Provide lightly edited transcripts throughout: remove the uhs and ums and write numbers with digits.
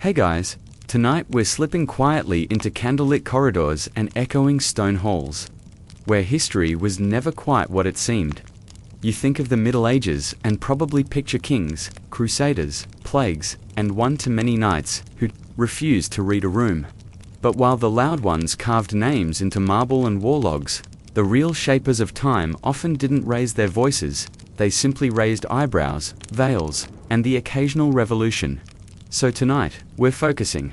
Hey guys, tonight we're slipping quietly into candlelit corridors and echoing stone halls, where history was never quite what it seemed. You think of the Middle Ages and probably picture kings, crusaders, plagues, and one-to-many knights who refused to read a room. But while the loud ones carved names into marble and war logs, the real shapers of time often didn't raise their voices, they simply raised eyebrows, veils, and the occasional revolution. So tonight, we're focusing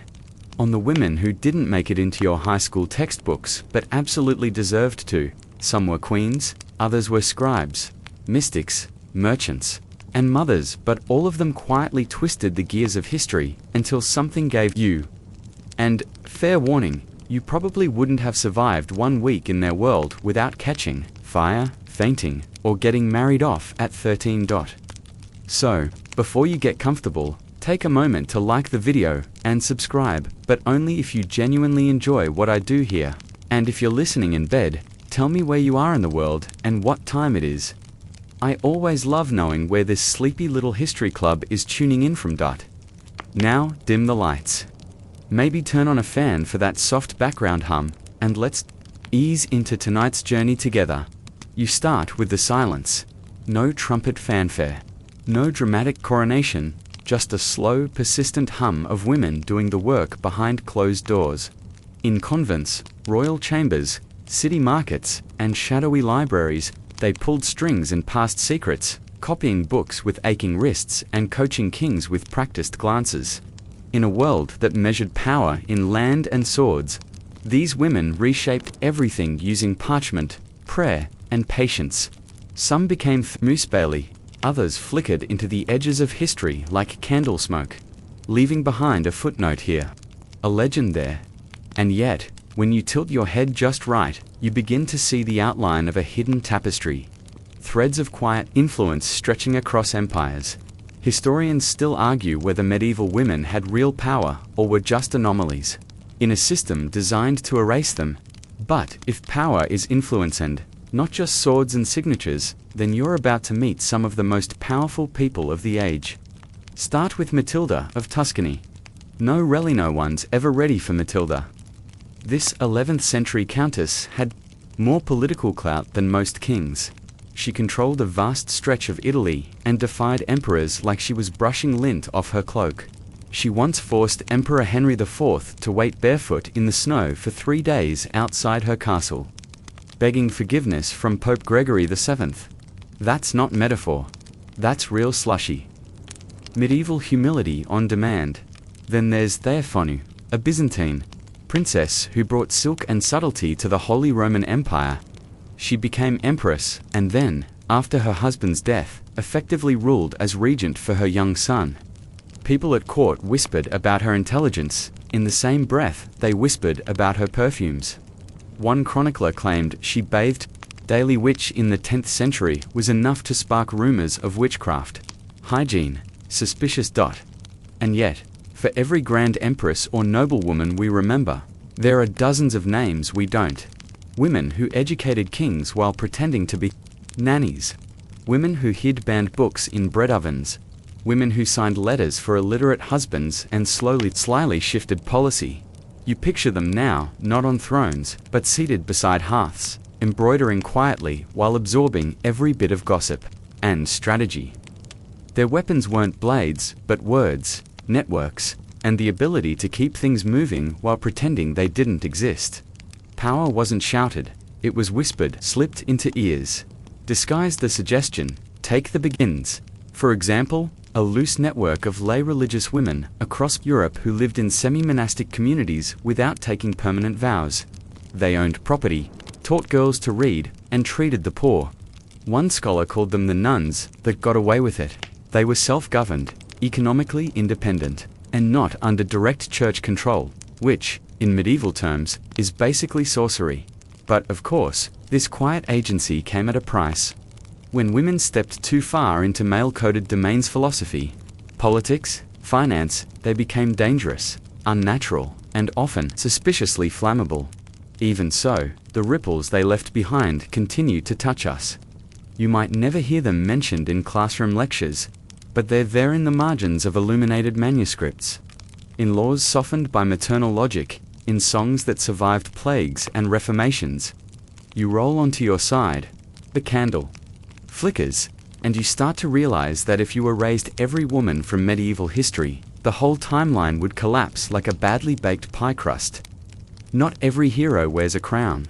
on the women who didn't make it into your high school textbooks but absolutely deserved to. Some were queens, others were scribes, mystics, merchants, and mothers, but all of them quietly twisted the gears of history until something gave you. And, fair warning, you probably wouldn't have survived 1 week in their world without catching fire, fainting, or getting married off at 13. So, before you get comfortable, take a moment to like the video and subscribe, but only if you genuinely enjoy what I do here. And if you're listening in bed, tell me where you are in the world and what time it is. I always love knowing where this sleepy little history club is tuning in from. Now, dim the lights. Maybe turn on a fan for that soft background hum, and let's ease into tonight's journey together. You start with the silence. No trumpet fanfare. No dramatic coronation, just a slow, persistent hum of women doing the work behind closed doors. In convents, royal chambers, city markets, and shadowy libraries, they pulled strings and passed secrets, copying books with aching wrists and coaching kings with practiced glances. In a world that measured power in land and swords, these women reshaped everything using parchment, prayer, and patience. Some became Bailey, others flickered into the edges of history like candle smoke, leaving behind a footnote here, a legend there. And yet, when you tilt your head just right, you begin to see the outline of a hidden tapestry. Threads of quiet influence stretching across empires. Historians still argue whether medieval women had real power or were just anomalies in a system designed to erase them. But if power is influence and not just swords and signatures, then you're about to meet some of the most powerful people of the age. Start with Matilda of Tuscany. No one's ever ready for Matilda. This 11th century countess had more political clout than most kings. She controlled a vast stretch of Italy and defied emperors like she was brushing lint off her cloak. She once forced Emperor Henry IV to wait barefoot in the snow for 3 days outside her castle, begging forgiveness from Pope Gregory VII. That's not metaphor. That's real slushy. Medieval humility on demand. Then there's Theophanu, a Byzantine princess who brought silk and subtlety to the Holy Roman Empire. She became empress, and then, after her husband's death, effectively ruled as regent for her young son. People at court whispered about her intelligence. In the same breath, they whispered about her perfumes. One chronicler claimed she bathed daily, which in the 10th century was enough to spark rumors of witchcraft, hygiene, suspicious. And yet, for every grand empress or noblewoman we remember, there are dozens of names we don't. Women who educated kings while pretending to be nannies. Women who hid banned books in bread ovens. Women who signed letters for illiterate husbands and slyly shifted policy. You picture them now, not on thrones, but seated beside hearths, embroidering quietly while absorbing every bit of gossip and strategy. Their weapons weren't blades, but words, networks, and the ability to keep things moving while pretending they didn't exist. Power wasn't shouted, it was whispered, slipped into ears. Disguise the suggestion, take the begins. For example, a loose network of lay religious women across Europe who lived in semi-monastic communities without taking permanent vows. They owned property, taught girls to read, and treated the poor. One scholar called them the nuns that got away with it. They were self-governed, economically independent, and not under direct church control, which, in medieval terms, is basically sorcery. But, of course, this quiet agency came at a price. When women stepped too far into male-coded domains, philosophy, politics, finance, they became dangerous, unnatural, and often suspiciously flammable. Even so, the ripples they left behind continue to touch us. You might never hear them mentioned in classroom lectures, but they're there in the margins of illuminated manuscripts. in laws softened by maternal logic, in songs that survived plagues and reformations. You roll onto your side. The candle flickers, and you start to realize that if you erased every woman from medieval history, the whole timeline would collapse like a badly baked pie crust. Not every hero wears a crown.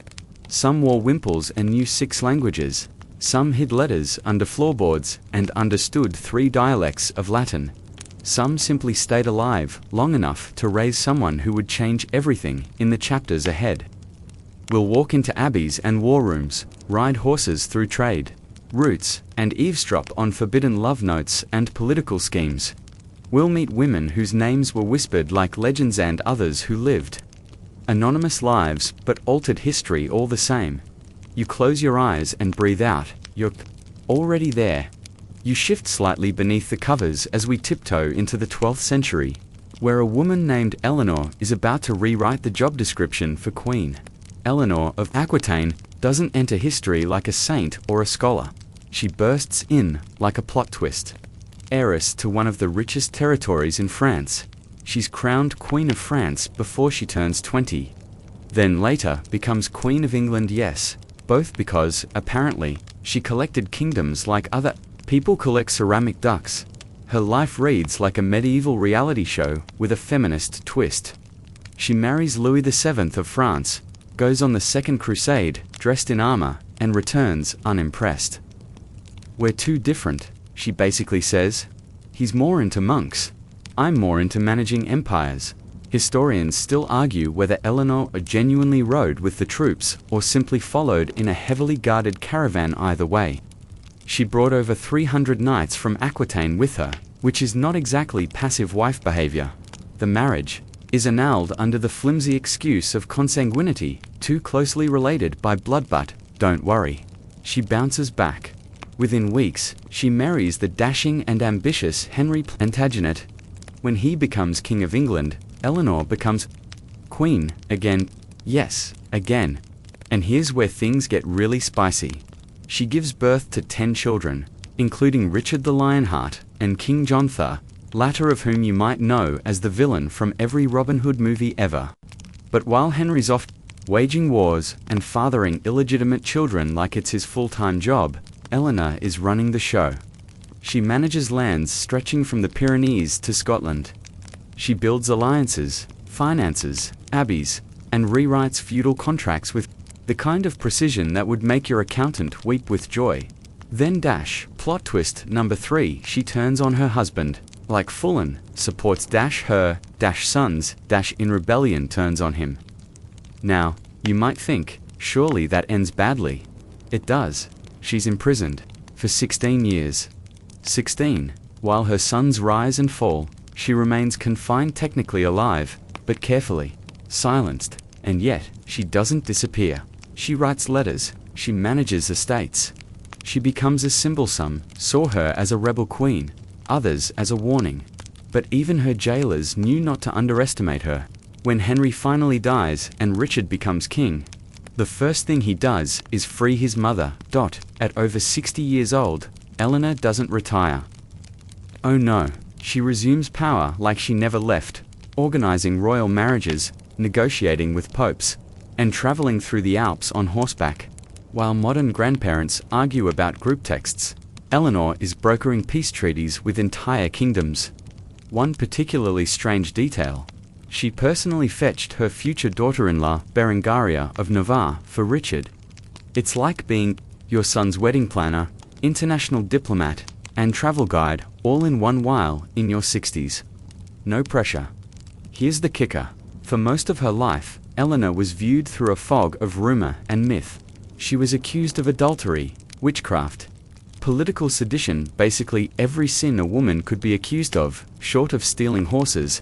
Some wore wimples and knew 6 languages. Some hid letters under floorboards and understood 3 dialects of Latin. Some simply stayed alive long enough to raise someone who would change everything in the chapters ahead. We'll walk into abbeys and war rooms, ride horses through trade routes, and eavesdrop on forbidden love notes and political schemes. We'll meet women whose names were whispered like legends and others who lived anonymous lives but altered history all the same. You close your eyes and breathe out. You're already there. You shift slightly beneath the covers as we tiptoe into the 12th century, where a woman named Eleanor is about to rewrite the job description for Queen. Eleanor of Aquitaine doesn't enter history like a saint or a scholar. She bursts in like a plot twist. Heiress to one of the richest territories in France, she's crowned Queen of France before she turns 20. Then later becomes Queen of England, yes, both because, apparently, she collected kingdoms like other people collect ceramic ducks. Her life reads like a medieval reality show with a feminist twist. She marries Louis VII of France, goes on the Second Crusade, dressed in armor, and returns unimpressed. We're too different, she basically says. He's more into monks. I'm more into managing empires. Historians still argue whether Eleanor genuinely rode with the troops or simply followed in a heavily guarded caravan. Either way, she brought over 300 knights from Aquitaine with her, which is not exactly passive wife behavior. The marriage is annulled under the flimsy excuse of consanguinity, too closely related by blood, but don't worry. She bounces back. Within weeks, she marries the dashing and ambitious Henry Plantagenet. When he becomes King of England, Eleanor becomes Queen again. Yes, again. And here's where things get really spicy. She gives birth to 10 children, including Richard the Lionheart and King Jontha, latter of whom you might know as the villain from every Robin Hood movie ever. But while Henry's off waging wars and fathering illegitimate children like it's his full-time job, Eleanor is running the show. She manages lands stretching from the Pyrenees to Scotland. She builds alliances, finances, abbeys, and rewrites feudal contracts with the kind of precision that would make your accountant weep with joy. Then plot twist number 3, she turns on her husband, like Fullen, supports her sons in rebellion turns on him. Now, you might think, surely that ends badly. It does. She's imprisoned for 16 years. 16. While her sons rise and fall, she remains confined, technically alive, but carefully silenced, and yet she doesn't disappear. She writes letters, she manages estates. She becomes a symbol. Some saw her as a rebel queen, others as a warning. But even her jailers knew not to underestimate her. When Henry finally dies and Richard becomes king, the first thing he does is free his mother. At over 60 years old, Eleanor doesn't retire. Oh no, she resumes power like she never left, organizing royal marriages, negotiating with popes, and traveling through the Alps on horseback. While modern grandparents argue about group texts, Eleanor is brokering peace treaties with entire kingdoms. One particularly strange detail: she personally fetched her future daughter-in-law, Berengaria of Navarre, for Richard. It's like being your son's wedding planner, international diplomat, and travel guide, all in one while in your 60s. No pressure. Here's the kicker. For most of her life, Eleanor was viewed through a fog of rumor and myth. She was accused of adultery, witchcraft, political sedition, basically every sin a woman could be accused of, short of stealing horses.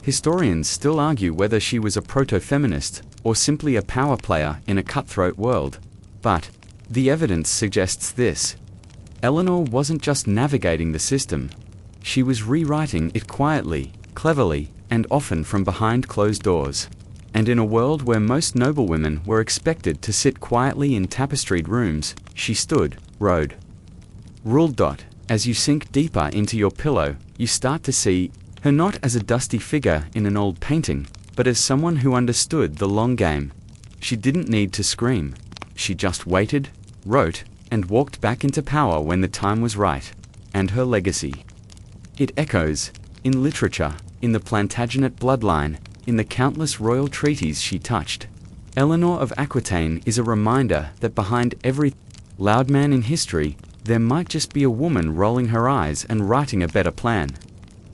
Historians still argue whether she was a proto-feminist or simply a power player in a cutthroat world. But the evidence suggests this. Eleanor wasn't just navigating the system. She was rewriting it quietly, cleverly, and often from behind closed doors. And in a world where most noblewomen were expected to sit quietly in tapestried rooms, she stood, ruled. As you sink deeper into your pillow, you start to see Her not as a dusty figure in an old painting, but as someone who understood the long game. She didn't need to scream. She just waited, wrote, and walked back into power when the time was right. And her legacy. It echoes, in literature, in the Plantagenet bloodline, in the countless royal treaties she touched. Eleanor of Aquitaine is a reminder that behind every loud man in history, there might just be a woman rolling her eyes and writing a better plan.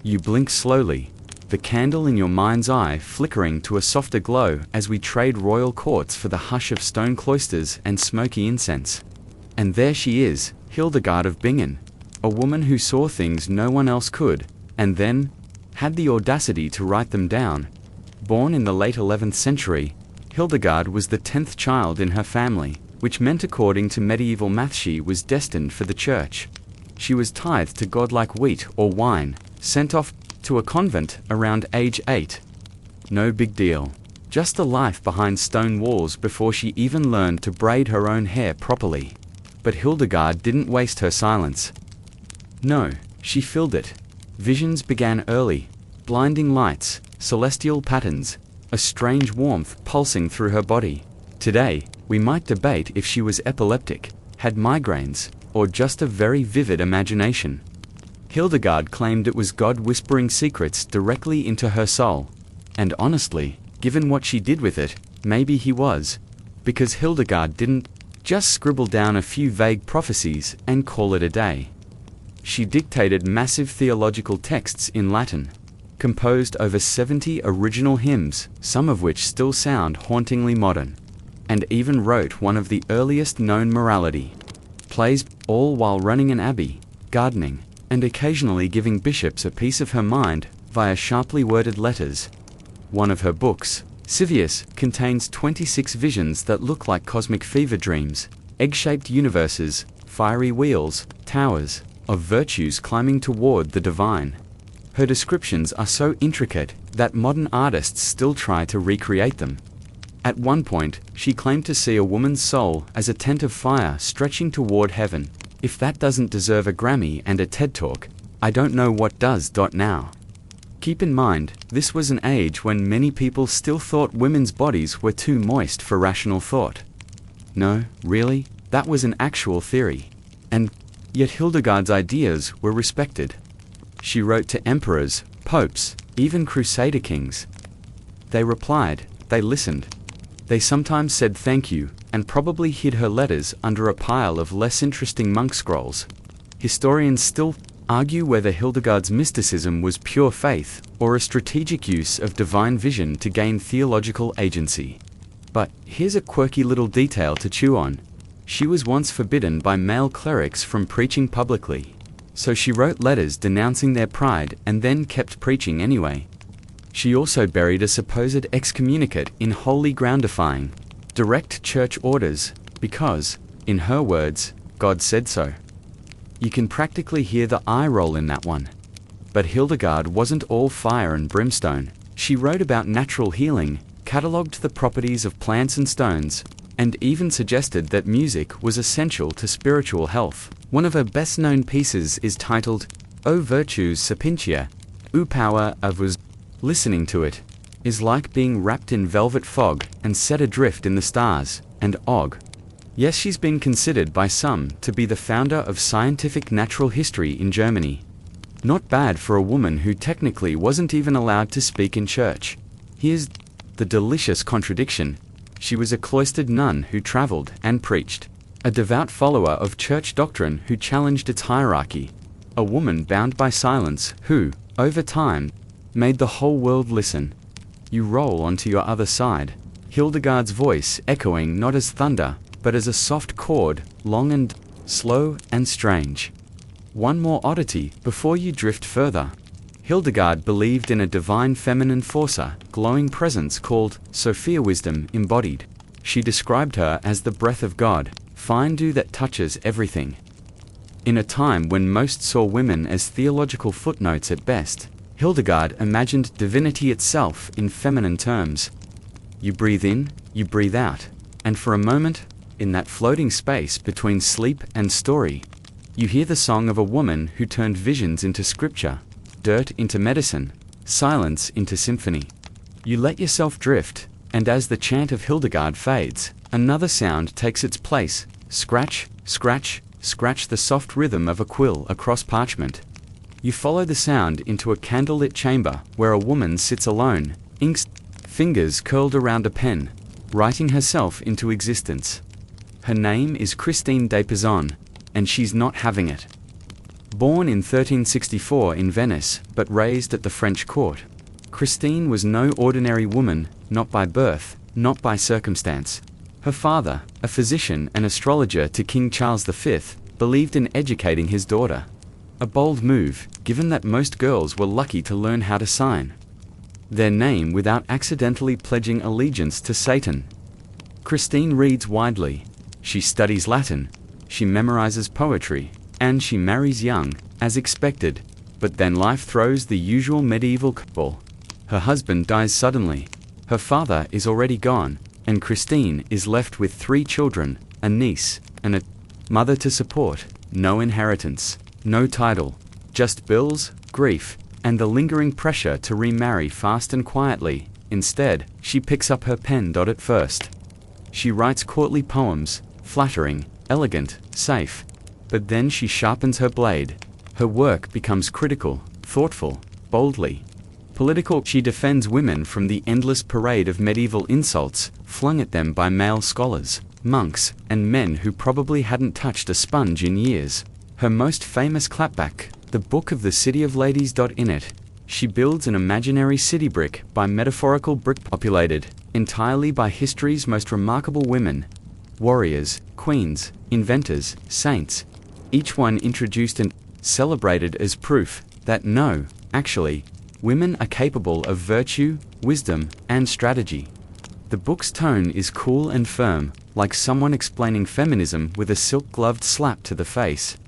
You blink slowly, the candle in your mind's eye flickering to a softer glow as we trade royal courts for the hush of stone cloisters and smoky incense. And there she is, Hildegard of Bingen, a woman who saw things no one else could, and then had the audacity to write them down. Born in the late 11th century, Hildegard was the 10th child in her family, which meant according to medieval math she was destined for the church. She was tithed to God like wheat or wine, sent off to a convent around age 8. No big deal. Just the life behind stone walls before she even learned to braid her own hair properly. But Hildegard didn't waste her silence. No, she filled it. Visions began early. Blinding lights, celestial patterns, a strange warmth pulsing through her body. Today, we might debate if she was epileptic, had migraines, or just a very vivid imagination. Hildegard claimed it was God whispering secrets directly into her soul. And honestly, given what she did with it, maybe he was. Because Hildegard didn't just scribble down a few vague prophecies and call it a day. She dictated massive theological texts in Latin, composed over 70 original hymns, some of which still sound hauntingly modern, and even wrote one of the earliest known morality plays, all while running an abbey, gardening, and occasionally giving bishops a piece of her mind via sharply worded letters. One of her books, Civius, contains 26 visions that look like cosmic fever dreams, egg-shaped universes, fiery wheels, towers, of virtues climbing toward the divine. Her descriptions are so intricate that modern artists still try to recreate them. At one point, she claimed to see a woman's soul as a tent of fire stretching toward heaven. If that doesn't deserve a Grammy and a TED Talk, I don't know what does. Now. Keep in mind, this was an age when many people still thought women's bodies were too moist for rational thought. No, really, that was an actual theory. And yet Hildegard's ideas were respected. She wrote to emperors, popes, even crusader kings. They replied, they listened. They sometimes said thank you, and probably hid her letters under a pile of less interesting monk scrolls. Historians still argue whether Hildegard's mysticism was pure faith, or a strategic use of divine vision to gain theological agency. But here's a quirky little detail to chew on. She was once forbidden by male clerics from preaching publicly. So she wrote letters denouncing their pride and then kept preaching anyway. She also buried a supposed excommunicate in holy ground defying direct church orders, because, in her words, God said so. You can practically hear the eye roll in that one. But Hildegard wasn't all fire and brimstone. She wrote about natural healing, catalogued the properties of plants and stones, and even suggested that music was essential to spiritual health. One of her best-known pieces is titled, O Virtues Sapientia, O Power of Us. Listening to it is like being wrapped in velvet fog and set adrift in the stars, and og. Yes, she's been considered by some to be the founder of scientific natural history in Germany. Not bad for a woman who technically wasn't even allowed to speak in church. Here's the delicious contradiction. She was a cloistered nun who traveled and preached. A devout follower of church doctrine who challenged its hierarchy. A woman bound by silence who, over time, made the whole world listen. You roll onto your other side. Hildegard's voice echoing not as thunder, but as a soft chord, long and slow and strange. One more oddity before you drift further. Hildegard believed in a divine feminine forcer, glowing presence called Sophia Wisdom embodied. She described her as the breath of God, fine dew that touches everything. In a time when most saw women as theological footnotes at best, Hildegard imagined divinity itself in feminine terms. You breathe in, you breathe out, and for a moment, in that floating space between sleep and story, you hear the song of a woman who turned visions into scripture, dirt into medicine, silence into symphony. You let yourself drift, and as the chant of Hildegard fades, another sound takes its place. Scratch, scratch, scratch, the soft rhythm of a quill across parchment. You follow the sound into a candlelit chamber where a woman sits alone, fingers curled around a pen, writing herself into existence. Her name is Christine de Pizan, and she's not having it. Born in 1364 in Venice, but raised at the French court, Christine was no ordinary woman, not by birth, not by circumstance. Her father, a physician and astrologer to King Charles V, believed in educating his daughter. A bold move, given that most girls were lucky to learn how to sign their name without accidentally pledging allegiance to Satan. Christine reads widely. She studies Latin. She memorizes poetry. And she marries young, as expected. But then life throws the usual medieval curveball. Her husband dies suddenly. Her father is already gone, and Christine is left with 3 children, a niece, and a mother to support. No inheritance, no title, just bills, grief, and the lingering pressure to remarry fast and quietly. Instead, she picks up her pen. At first, she writes courtly poems, flattering, elegant, safe. But then she sharpens her blade. Her work becomes critical, thoughtful, boldly political. She defends women from the endless parade of medieval insults flung at them by male scholars, monks, and men who probably hadn't touched a sponge in years. Her most famous clapback, the Book of the City of Ladies. In it, she builds an imaginary city brick by metaphorical brick populated entirely by history's most remarkable women, warriors, queens, inventors, saints, each one introduced and celebrated as proof that no, actually, women are capable of virtue, wisdom, and strategy. The book's tone is cool and firm, like someone explaining feminism with a silk-gloved slap to the face.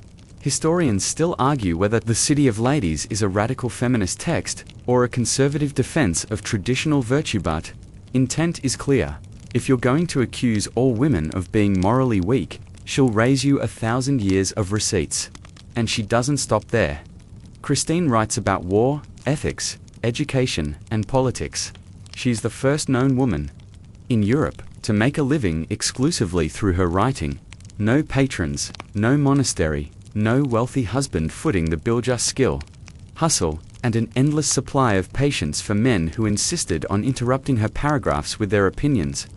Historians still argue whether The City of Ladies is a radical feminist text or a conservative defense of traditional virtue, but intent is clear. If you're going to accuse all women of being morally weak, she'll raise you 1,000 years of receipts. And she doesn't stop there. Christine writes about war, ethics, education, and politics. She's the first known woman in Europe to make a living exclusively through her writing. No patrons, no monastery, no wealthy husband footing the bill, just skill, hustle, and an endless supply of patience for men who insisted on interrupting her paragraphs with their opinions.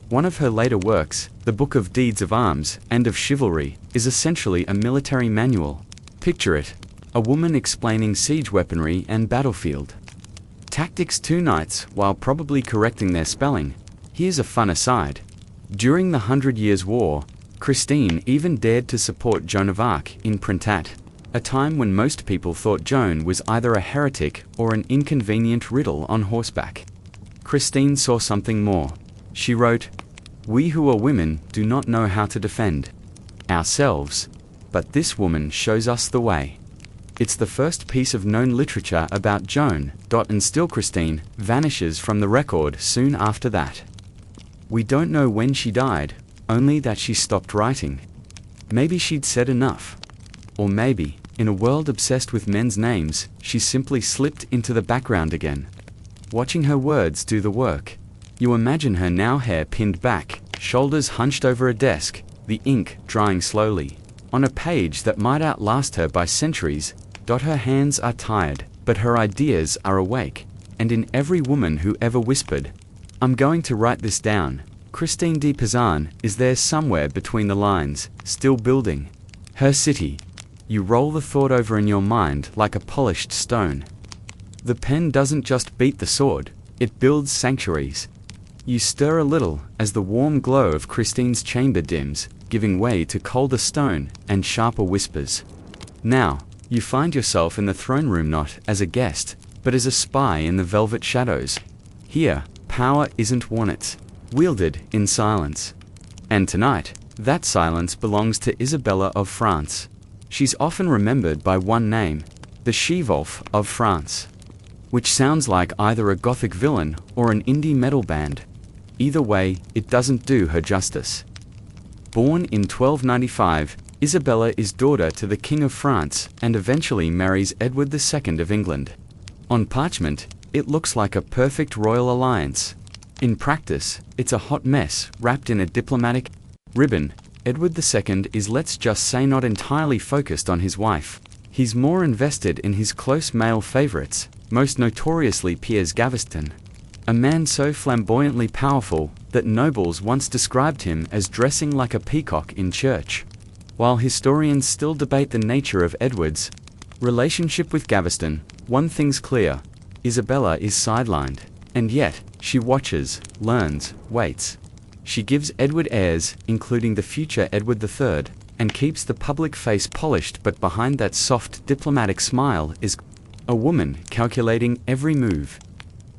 One of her later works, the Book of Deeds of Arms and of Chivalry, is essentially a military manual. Picture it: a woman explaining siege weaponry and battlefield tactics to knights while probably correcting their spelling. Here's a fun aside. During the 100 Years' War, Christine even dared to support Joan of Arc in Printat, a time when most people thought Joan was either a heretic or an inconvenient riddle on horseback. Christine saw something more. She wrote, "We who are women do not know how to defend ourselves, but this woman shows us the way." It's the first piece of known literature about Joan. And still Christine vanishes from the record soon after that. We don't know when she died, only that she stopped writing. Maybe she'd said enough. Or maybe, in a world obsessed with men's names, she simply slipped into the background again. Watching her words do the work. You imagine her now, hair pinned back, shoulders hunched over a desk, the ink drying slowly on a page that might outlast her by centuries. Her hands are tired, but her ideas are awake. And in every woman who ever whispered, "I'm going to write this down," Christine de Pizan is there somewhere between the lines, still building her city. You roll the thought over in your mind like a polished stone. The pen doesn't just beat the sword, it builds sanctuaries. You stir a little as the warm glow of Christine's chamber dims, giving way to colder stone and sharper whispers. Now, you find yourself in the throne room not as a guest, but as a spy in the velvet shadows. Here, power isn't won, it's wielded in silence. And tonight, that silence belongs to Isabella of France. She's often remembered by one name, the She-Wolf of France, which sounds like either a gothic villain or an indie metal band. Either way, it doesn't do her justice. Born in 1295, Isabella is daughter to the King of France and eventually marries Edward II of England. On parchment, it looks like a perfect royal alliance. In practice, it's a hot mess wrapped in a diplomatic ribbon. Edward II is, let's just say, not entirely focused on his wife. He's more invested in his close male favorites, most notoriously Piers Gaveston, a man so flamboyantly powerful that nobles once described him as dressing like a peacock in church. While historians still debate the nature of Edward's relationship with Gaveston, one thing's clear: Isabella is sidelined. And yet, she watches, learns, waits. She gives Edward airs, including the future Edward III, and keeps the public face polished, but behind that soft diplomatic smile is a woman calculating every move.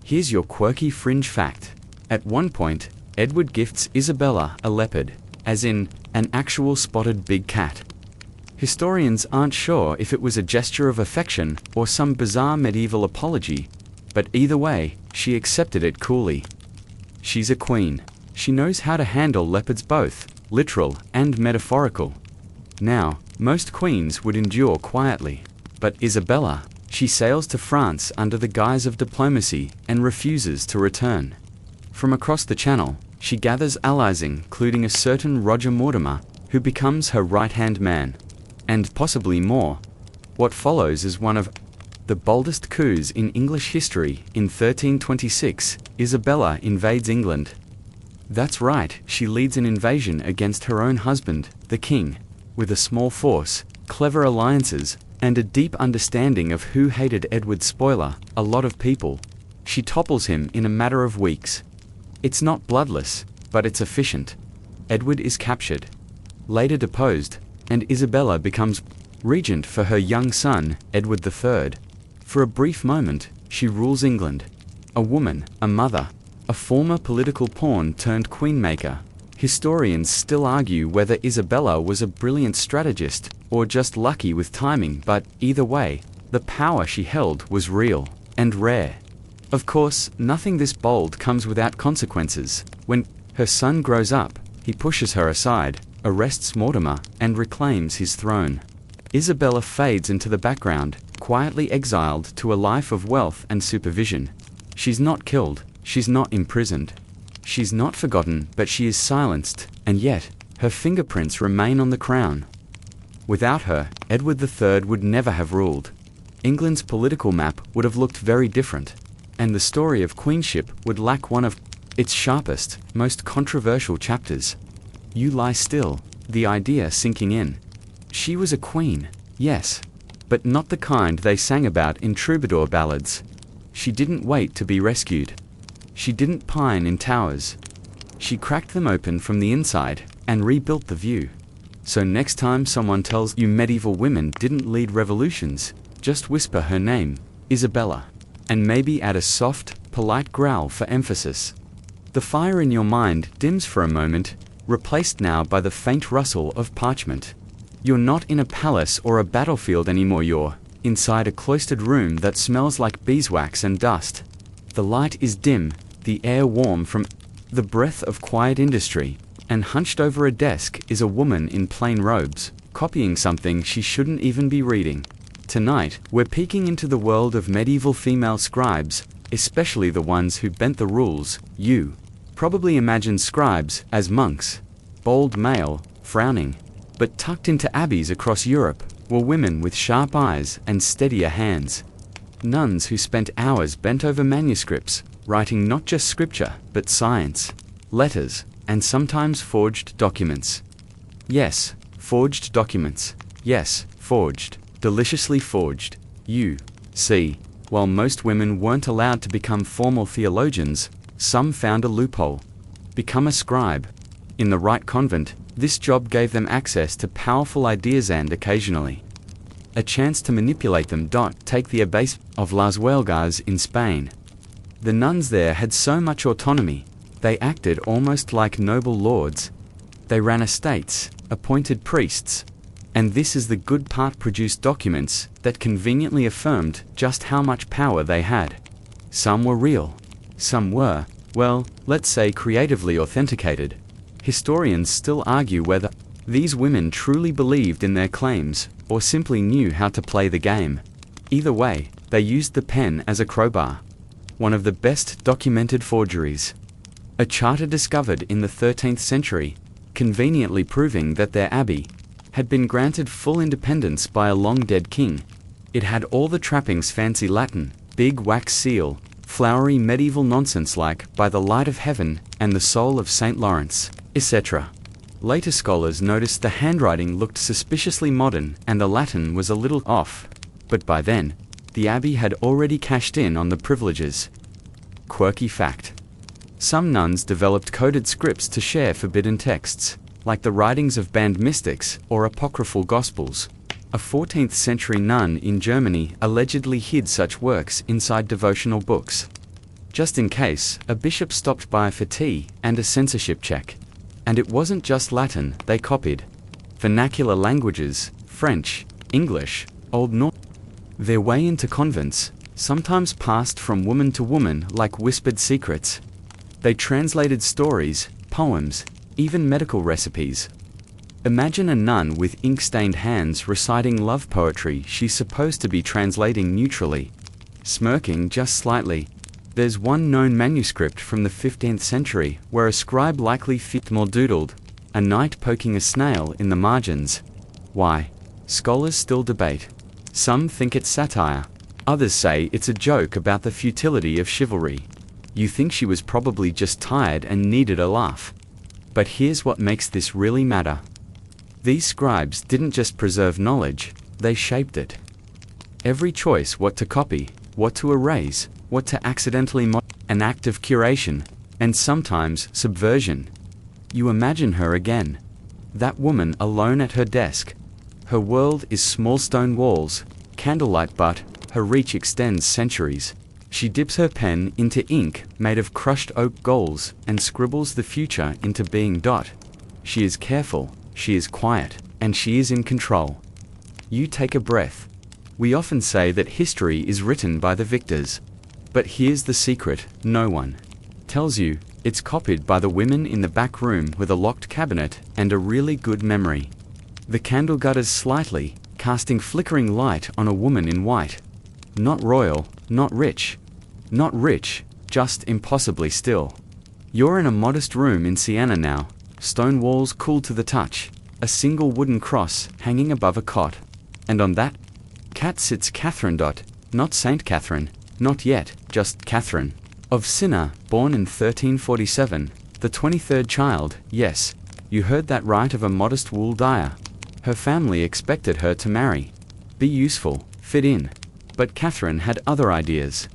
Here's your quirky fringe fact. At one point, Edward gifts Isabella a leopard, as in, an actual spotted big cat. Historians aren't sure if it was a gesture of affection or some bizarre medieval apology, but either way, she accepted it coolly. She's a queen. She knows how to handle leopards, both literal and metaphorical. Now, most queens would endure quietly, but Isabella, she sails to France under the guise of diplomacy and refuses to return. From across the channel, she gathers allies, including a certain Roger Mortimer, who becomes her right-hand man. And possibly more. What follows is one of the boldest coups in English history. In 1326, Isabella invades England. That's right, she leads an invasion against her own husband, the king. With a small force, clever alliances, and a deep understanding of who hated Edward, spoiler, a lot of people, she topples him in a matter of weeks. It's not bloodless, but it's efficient. Edward is captured, later deposed, and Isabella becomes regent for her young son, Edward III. For a brief moment, she rules England. A woman, a mother, a former political pawn turned queenmaker. Historians still argue whether Isabella was a brilliant strategist or just lucky with timing, but either way, the power she held was real and rare. Of course, nothing this bold comes without consequences. When her son grows up, he pushes her aside, arrests Mortimer, and reclaims his throne. Isabella fades into the background, quietly exiled to a life of wealth and supervision. She's not killed, she's not imprisoned. She's not forgotten, but she is silenced, and yet, her fingerprints remain on the crown. Without her, Edward III would never have ruled. England's political map would have looked very different, and the story of queenship would lack one of its sharpest, most controversial chapters. You lie still, the idea sinking in. She was a queen, yes, but not the kind they sang about in troubadour ballads. She didn't wait to be rescued. She didn't pine in towers. She cracked them open from the inside and rebuilt the view. So next time someone tells you medieval women didn't lead revolutions, just whisper her name, Isabella, and maybe add a soft, polite growl for emphasis. The fire in your mind dims for a moment, replaced now by the faint rustle of parchment. You're not in a palace or a battlefield anymore, you're inside a cloistered room that smells like beeswax and dust. The light is dim, the air warm from the breath of quiet industry, and hunched over a desk is a woman in plain robes, copying something she shouldn't even be reading. Tonight, we're peeking into the world of medieval female scribes, especially the ones who bent the rules. You probably imagine scribes as monks, bold male, frowning, but tucked into abbeys across Europe were women with sharp eyes and steadier hands. Nuns who spent hours bent over manuscripts, writing not just scripture, but science, letters, and sometimes forged documents. Yes, forged documents. Yes, forged. Deliciously forged. You see, while most women weren't allowed to become formal theologians, some found a loophole. Become a scribe. In the right convent, this job gave them access to powerful ideas and, occasionally, a chance to manipulate them. Take the abbeys of Las Huelgas in Spain. The nuns there had so much autonomy, they acted almost like noble lords. They ran estates, appointed priests, and this is the good part, produced documents that conveniently affirmed just how much power they had. Some were real. Some were, well, let's say creatively authenticated. Historians still argue whether these women truly believed in their claims, or simply knew how to play the game. Either way, they used the pen as a crowbar. one of the best documented forgeries. A charter discovered in the 13th century, conveniently proving that their abbey had been granted full independence by a long-dead king. It had all the trappings fancy Latin, big wax seal, flowery medieval nonsense like by the light of heaven and the soul of St. Lawrence, etc. Later scholars noticed the handwriting looked suspiciously modern and the Latin was a little off, but by then, the abbey had already cashed in on the privileges. Quirky fact. Some nuns developed coded scripts to share forbidden texts, like the writings of banned mystics or apocryphal gospels. A 14th century nun in Germany allegedly hid such works inside devotional books. Just in case, a bishop stopped by for tea and a censorship check. And it wasn't just Latin they copied. Vernacular languages, French, English, Old Norse. Their way into convents, sometimes passed from woman to woman like whispered secrets. They translated stories, poems, even medical recipes. Imagine a nun with ink-stained hands reciting love poetry she's supposed to be translating neutrally. Smirking just slightly. There's one known manuscript from the 15th century where a scribe likely more doodled, a knight poking a snail in the margins. Why? Scholars still debate. Some think it's satire. Others say it's a joke about the futility of chivalry. You think she was probably just tired and needed a laugh. But here's what makes this really matter. These scribes didn't just preserve knowledge, they shaped it. Every choice what to copy, what to erase, what to accidentally an act of curation, and sometimes subversion. You imagine her again. That woman alone at her desk. Her world is small stone walls, candlelight, but her reach extends centuries. She dips her pen into ink made of crushed oak galls and scribbles the future into being. She is careful, she is quiet, and she is in control. You take a breath. We often say that history is written by the victors. But here's the secret, no one tells you. It's copied by the women in the back room with a locked cabinet and a really good memory. The candle gutters slightly, casting flickering light on a woman in white. Not royal, not rich. Not rich, just impossibly still. You're in a modest room in Siena now, stone walls cool to the touch, a single wooden cross hanging above a cot. And on that cat sits Catherine. Not Saint Catherine, not yet, just Catherine. Of Siena, born in 1347, the 23rd child, yes, you heard that right, of a modest wool dyer. Her family expected her to marry, be useful, fit in. But Catherine had other ideas.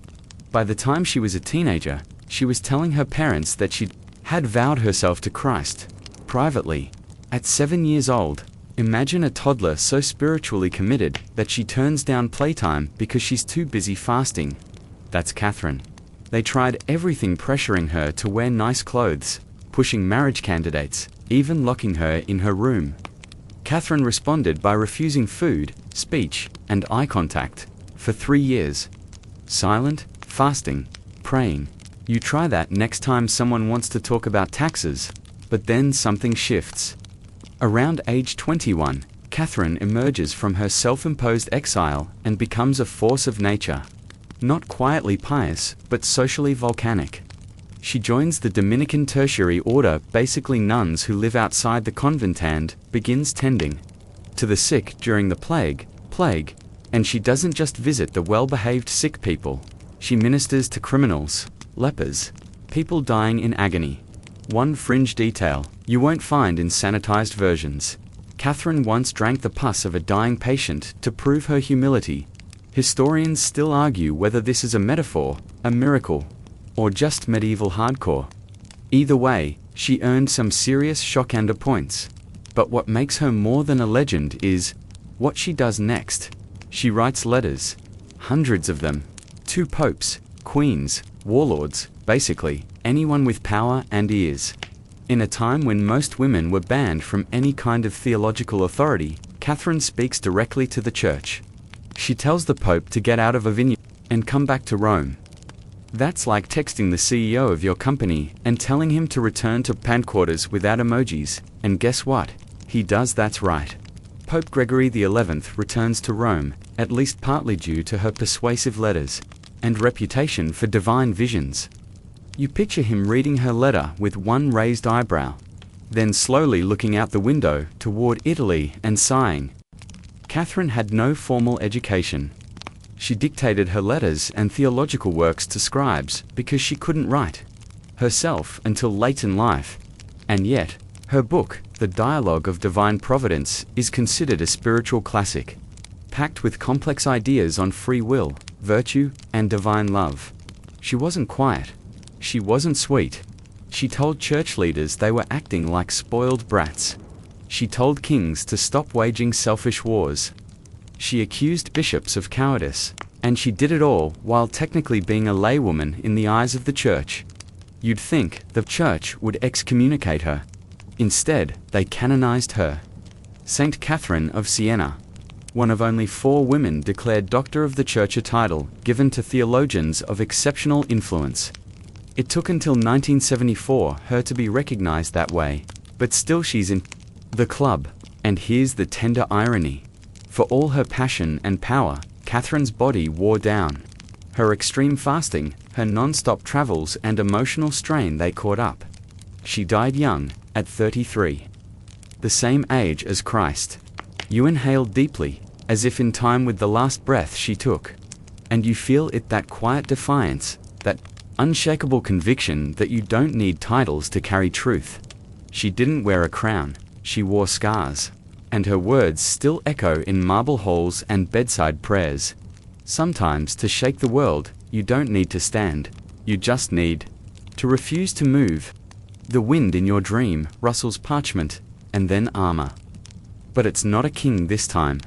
By the time she was a teenager, she was telling her parents that she had vowed herself to Christ, privately. At 7 years old, imagine a toddler so spiritually committed that she turns down playtime because she's too busy fasting. That's Catherine. They tried everything, pressuring her to wear nice clothes, pushing marriage candidates, even locking her in her room. Catherine responded by refusing food, speech, and eye contact. For 3 years. Silent, fasting, praying. You try that next time someone wants to talk about taxes. But then something shifts. Around age 21, Catherine emerges from her self-imposed exile and becomes a force of nature. Not quietly pious, but socially volcanic. She joins the Dominican tertiary order, basically nuns who live outside the convent, and begins tending to the sick during the plague. And she doesn't just visit the well-behaved sick people. She ministers to criminals, lepers, people dying in agony. One fringe detail you won't find in sanitized versions. Catherine once drank the pus of a dying patient to prove her humility. Historians still argue whether this is a metaphor, a miracle, or just medieval hardcore. Either way, she earned some serious shock-ender points. But what makes her more than a legend is what she does next. She writes letters, hundreds of them, to popes, queens, warlords, basically anyone with power and ears. In a time when most women were banned from any kind of theological authority, Catherine speaks directly to the church. She tells the Pope to get out of Avignon and come back to Rome. That's like texting the CEO of your company and telling him to return to headquarters without emojis, and guess what? He does. That's right. Pope Gregory XI returns to Rome, at least partly due to her persuasive letters. and reputation for divine visions. You picture him reading her letter with one raised eyebrow, then slowly looking out the window toward Italy and sighing. Catherine had no formal education. She dictated her letters and theological works to scribes because she couldn't write herself until late in life. And yet, her book, The Dialogue of Divine Providence, is considered a spiritual classic, packed with complex ideas on free will, virtue, and divine love. She wasn't quiet. She wasn't sweet. She told church leaders they were acting like spoiled brats. She told kings to stop waging selfish wars. She accused bishops of cowardice, and she did it all while technically being a laywoman in the eyes of the church. You'd think the church would excommunicate her. Instead, they canonized her. Saint Catherine of Siena, one of only 4 women declared Doctor of the Church, a title given to theologians of exceptional influence. It took until 1974 her to be recognized that way, but still she's in the club. And here's the tender irony. For all her passion and power, Catherine's body wore down. Her extreme fasting, her non-stop travels and emotional strain, they caught up. She died young, at 33. The same age as Christ. You inhale deeply, as if in time with the last breath she took. And you feel it, that quiet defiance, that unshakable conviction that you don't need titles to carry truth. She didn't wear a crown, she wore scars. And her words still echo in marble halls and bedside prayers. Sometimes to shake the world, you don't need to stand, you just need to refuse to move. The wind in your dream rustles parchment, and then armor. But it's not a king this time.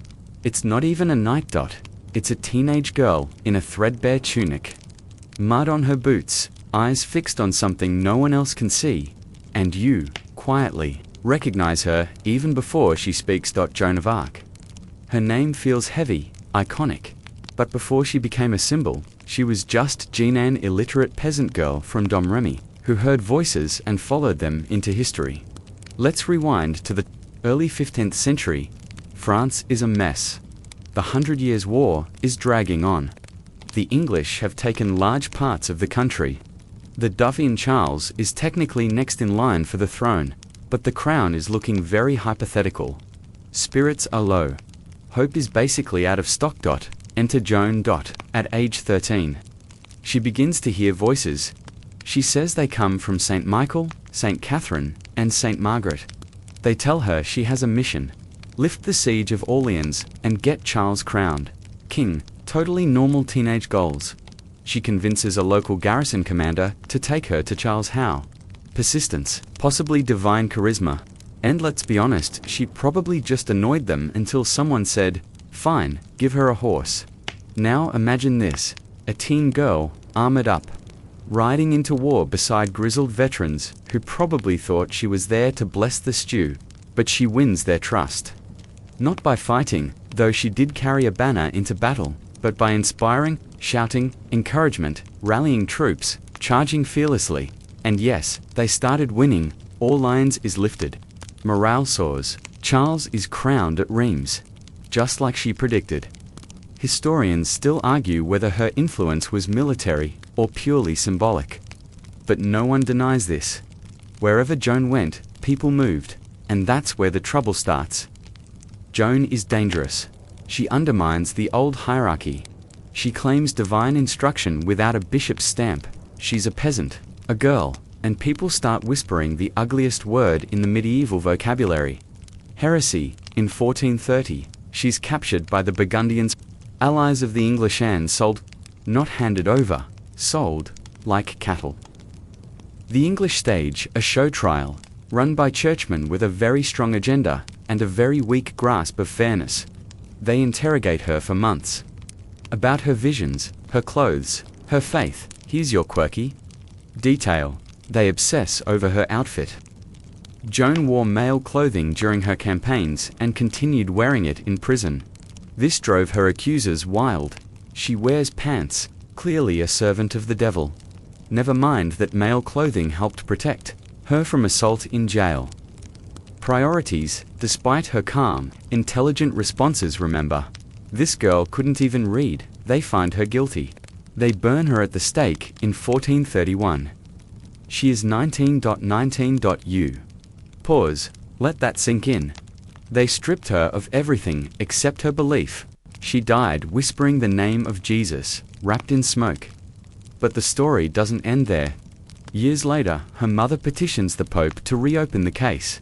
It's not even a night dot. It's a teenage girl in a threadbare tunic. Mud on her boots, eyes fixed on something no one else can see. And you, quietly, recognize her even before she speaks. Joan of Arc. Her name feels heavy, iconic. But before she became a symbol, she was just an illiterate peasant girl from Domremy, who heard voices and followed them into history. Let's rewind to the early 15th century. France is a mess. The 100 Years' War is dragging on. The English have taken large parts of the country. The Dauphin Charles is technically next in line for the throne, but the crown is looking very hypothetical. Spirits are low. Hope is basically out of stock. Enter Joan. At age 13. She begins to hear voices. She says they come from Saint Michael, Saint Catherine, and Saint Margaret. They tell her she has a mission. Lift the siege of Orleans and get Charles crowned king. Totally normal teenage goals. She convinces a local garrison commander to take her to Charles. How? Persistence, possibly divine charisma. And let's be honest, she probably just annoyed them until someone said, "Fine, give her a horse." Now imagine this, a teen girl, armored up, riding into war beside grizzled veterans who probably thought she was there to bless the stew, but she wins their trust. Not by fighting, though she did carry a banner into battle, but by inspiring, shouting, encouragement, rallying troops, charging fearlessly. And yes, they started winning. Orleans is lifted. Morale soars. Charles is crowned at Reims, just like she predicted. Historians still argue whether her influence was military or purely symbolic. But no one denies this. Wherever Joan went, people moved, and that's where the trouble starts. Joan is dangerous. She undermines the old hierarchy. She claims divine instruction without a bishop's stamp. She's a peasant, a girl, and people start whispering the ugliest word in the medieval vocabulary. Heresy. In 1430, she's captured by the Burgundians, allies of the English, and sold, not handed over, sold, like cattle. The English stage a show trial, run by churchmen with a very strong agenda and a very weak grasp of fairness. They interrogate her for months. About her visions, her clothes, her faith. Here's your quirky detail. They obsess over her outfit. Joan wore male clothing during her campaigns and continued wearing it in prison. This drove her accusers wild. She wears pants, clearly a servant of the devil. Never mind that male clothing helped protect her from assault in jail. Priorities. Despite her calm, intelligent responses, remember, this girl couldn't even read. They find her guilty. They burn her at the stake in 1431. She is 19.19.u. Pause. Let that sink in. They stripped her of everything except her belief. She died whispering the name of Jesus, wrapped in smoke. But the story doesn't end there. Years later, her mother petitions the Pope to reopen the case.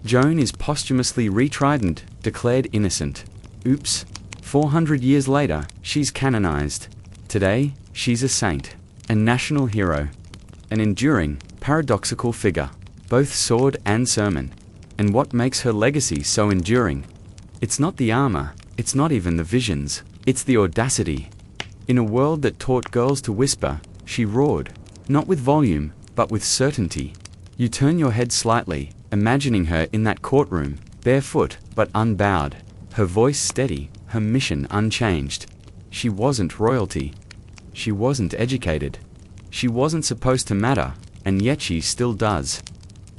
Joan is posthumously retried and declared innocent. Oops. 400 years later, she's canonized. Today, she's a saint, a national hero, an enduring, paradoxical figure, both sword and sermon. And what makes her legacy so enduring? It's not the armor, it's not even the visions, it's the audacity. In a world that taught girls to whisper, she roared, not with volume, but with certainty. You turn your head slightly, imagining her in that courtroom, barefoot but unbowed, her voice steady, her mission unchanged. She wasn't royalty. She wasn't educated. She wasn't supposed to matter, and yet she still does.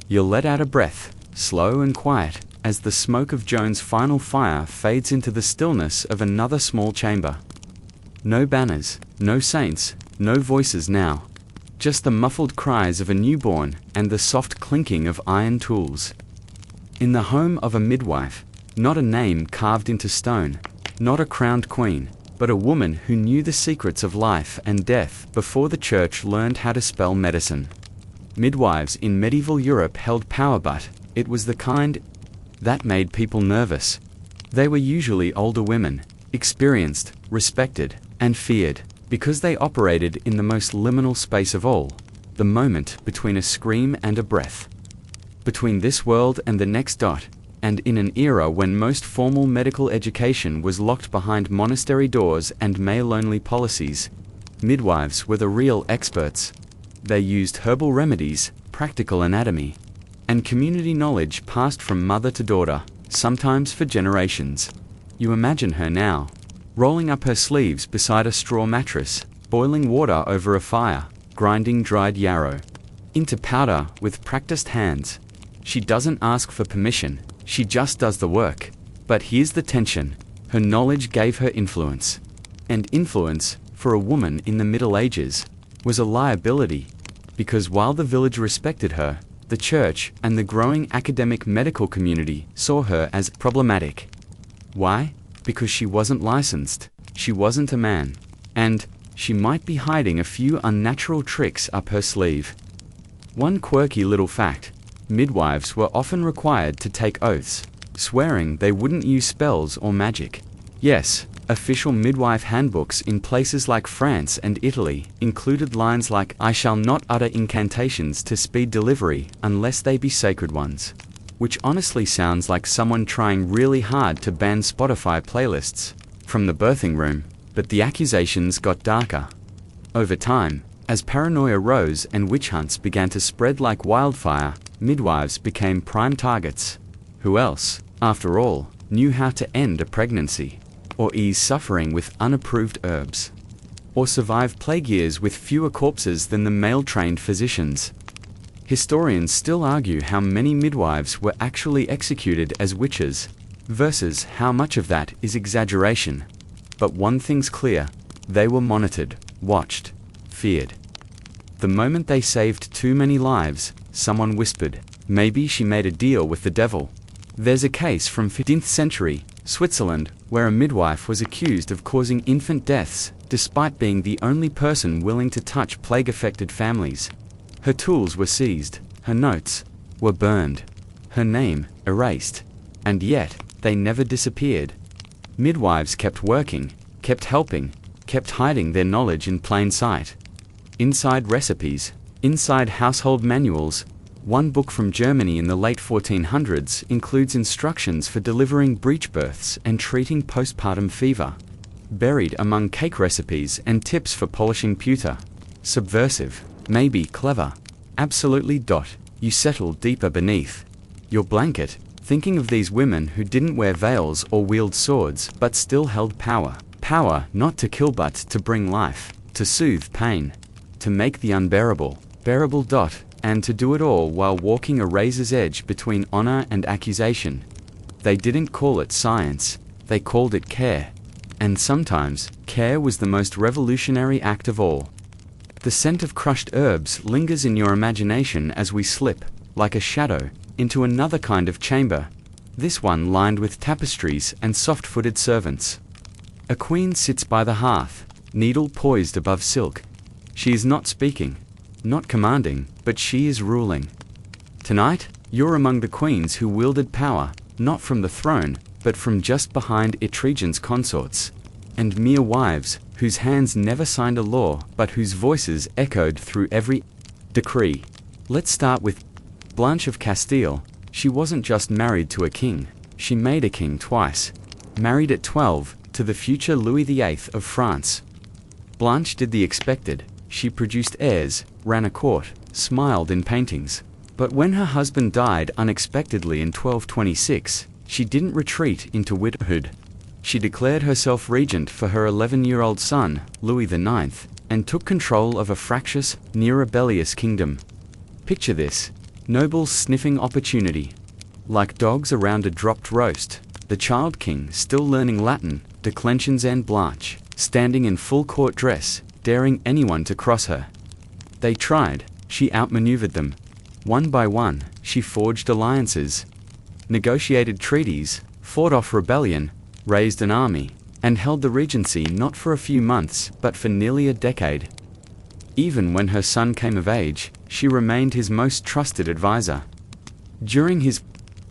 You'll let out a breath, slow and quiet, as the smoke of Joan's final fire fades into the stillness of another small chamber. No banners, no saints, no voices now. Just the muffled cries of a newborn and the soft clinking of iron tools. In the home of a midwife, not a name carved into stone, not a crowned queen, but a woman who knew the secrets of life and death before the church learned how to spell medicine. Midwives in medieval Europe held power, but it was the kind that made people nervous. They were usually older women, experienced, respected, and feared, because they operated in the most liminal space of all, the moment between a scream and a breath. Between this world and the next. And in an era when most formal medical education was locked behind monastery doors and male-only policies, midwives were the real experts. They used herbal remedies, practical anatomy, and community knowledge passed from mother to daughter, sometimes for generations. You imagine her now, rolling up her sleeves beside a straw mattress, boiling water over a fire, grinding dried yarrow into powder with practiced hands. She doesn't ask for permission, she just does the work. But here's the tension. Her knowledge gave her influence. And influence, for a woman in the Middle Ages, was a liability. Because while the village respected her, the church and the growing academic medical community saw her as problematic. Why? Because she wasn't licensed, she wasn't a man, and she might be hiding a few unnatural tricks up her sleeve. One quirky little fact: midwives were often required to take oaths, swearing they wouldn't use spells or magic. Yes, official midwife handbooks in places like France and Italy included lines like, "I shall not utter incantations to speed delivery unless they be sacred ones," which honestly sounds like someone trying really hard to ban Spotify playlists from the birthing room. But the accusations got darker. Over time, as paranoia rose and witch hunts began to spread like wildfire, midwives became prime targets. Who else, after all, knew how to end a pregnancy, or ease suffering with unapproved herbs, or survive plague years with fewer corpses than the male-trained physicians? Historians still argue how many midwives were actually executed as witches, versus how much of that is exaggeration. But one thing's clear: they were monitored, watched, feared. The moment they saved too many lives, someone whispered, maybe she made a deal with the devil. There's a case from 15th century Switzerland where a midwife was accused of causing infant deaths, despite being the only person willing to touch plague-affected families. Her tools were seized, her notes were burned, her name erased, and yet they never disappeared. Midwives kept working, kept helping, kept hiding their knowledge in plain sight. Inside recipes, inside household manuals. One book from Germany in the late 1400s includes instructions for delivering breech births and treating postpartum fever. Buried among cake recipes and tips for polishing pewter. Subversive, maybe clever. Absolutely. You settle deeper beneath your blanket, thinking of these women who didn't wear veils or wield swords but still held power. Power not to kill but to bring life, to soothe pain, to make the unbearable bearable. And to do it all while walking a razor's edge between honor and accusation. They didn't call it science, they called it care. And sometimes, care was the most revolutionary act of all. The scent of crushed herbs lingers in your imagination as we slip, like a shadow, into another kind of chamber, this one lined with tapestries and soft-footed servants. A queen sits by the hearth, needle poised above silk. She is not speaking, not commanding, but she is ruling. Tonight, you're among the queens who wielded power, not from the throne, but from just behind it regent's consorts, and mere wives, whose hands never signed a law, but whose voices echoed through every decree. Let's start with Blanche of Castile. She wasn't just married to a king, she made a king twice. Married at 12, to the future Louis VIII of France. Blanche did the expected. She produced heirs, ran a court, smiled in paintings. But when her husband died unexpectedly in 1226, she didn't retreat into widowhood. She declared herself regent for her 11-year-old son, Louis IX, and took control of a fractious, near-rebellious kingdom. Picture this: nobles sniffing opportunity. Like dogs around a dropped roast, the child king, still learning Latin, declensions, and Blanche, standing in full court dress, daring anyone to cross her. They tried, she outmaneuvered them. One by one, she forged alliances, negotiated treaties, fought off rebellion, raised an army, and held the regency not for a few months, but for nearly a decade. Even when her son came of age, she remained his most trusted advisor. During his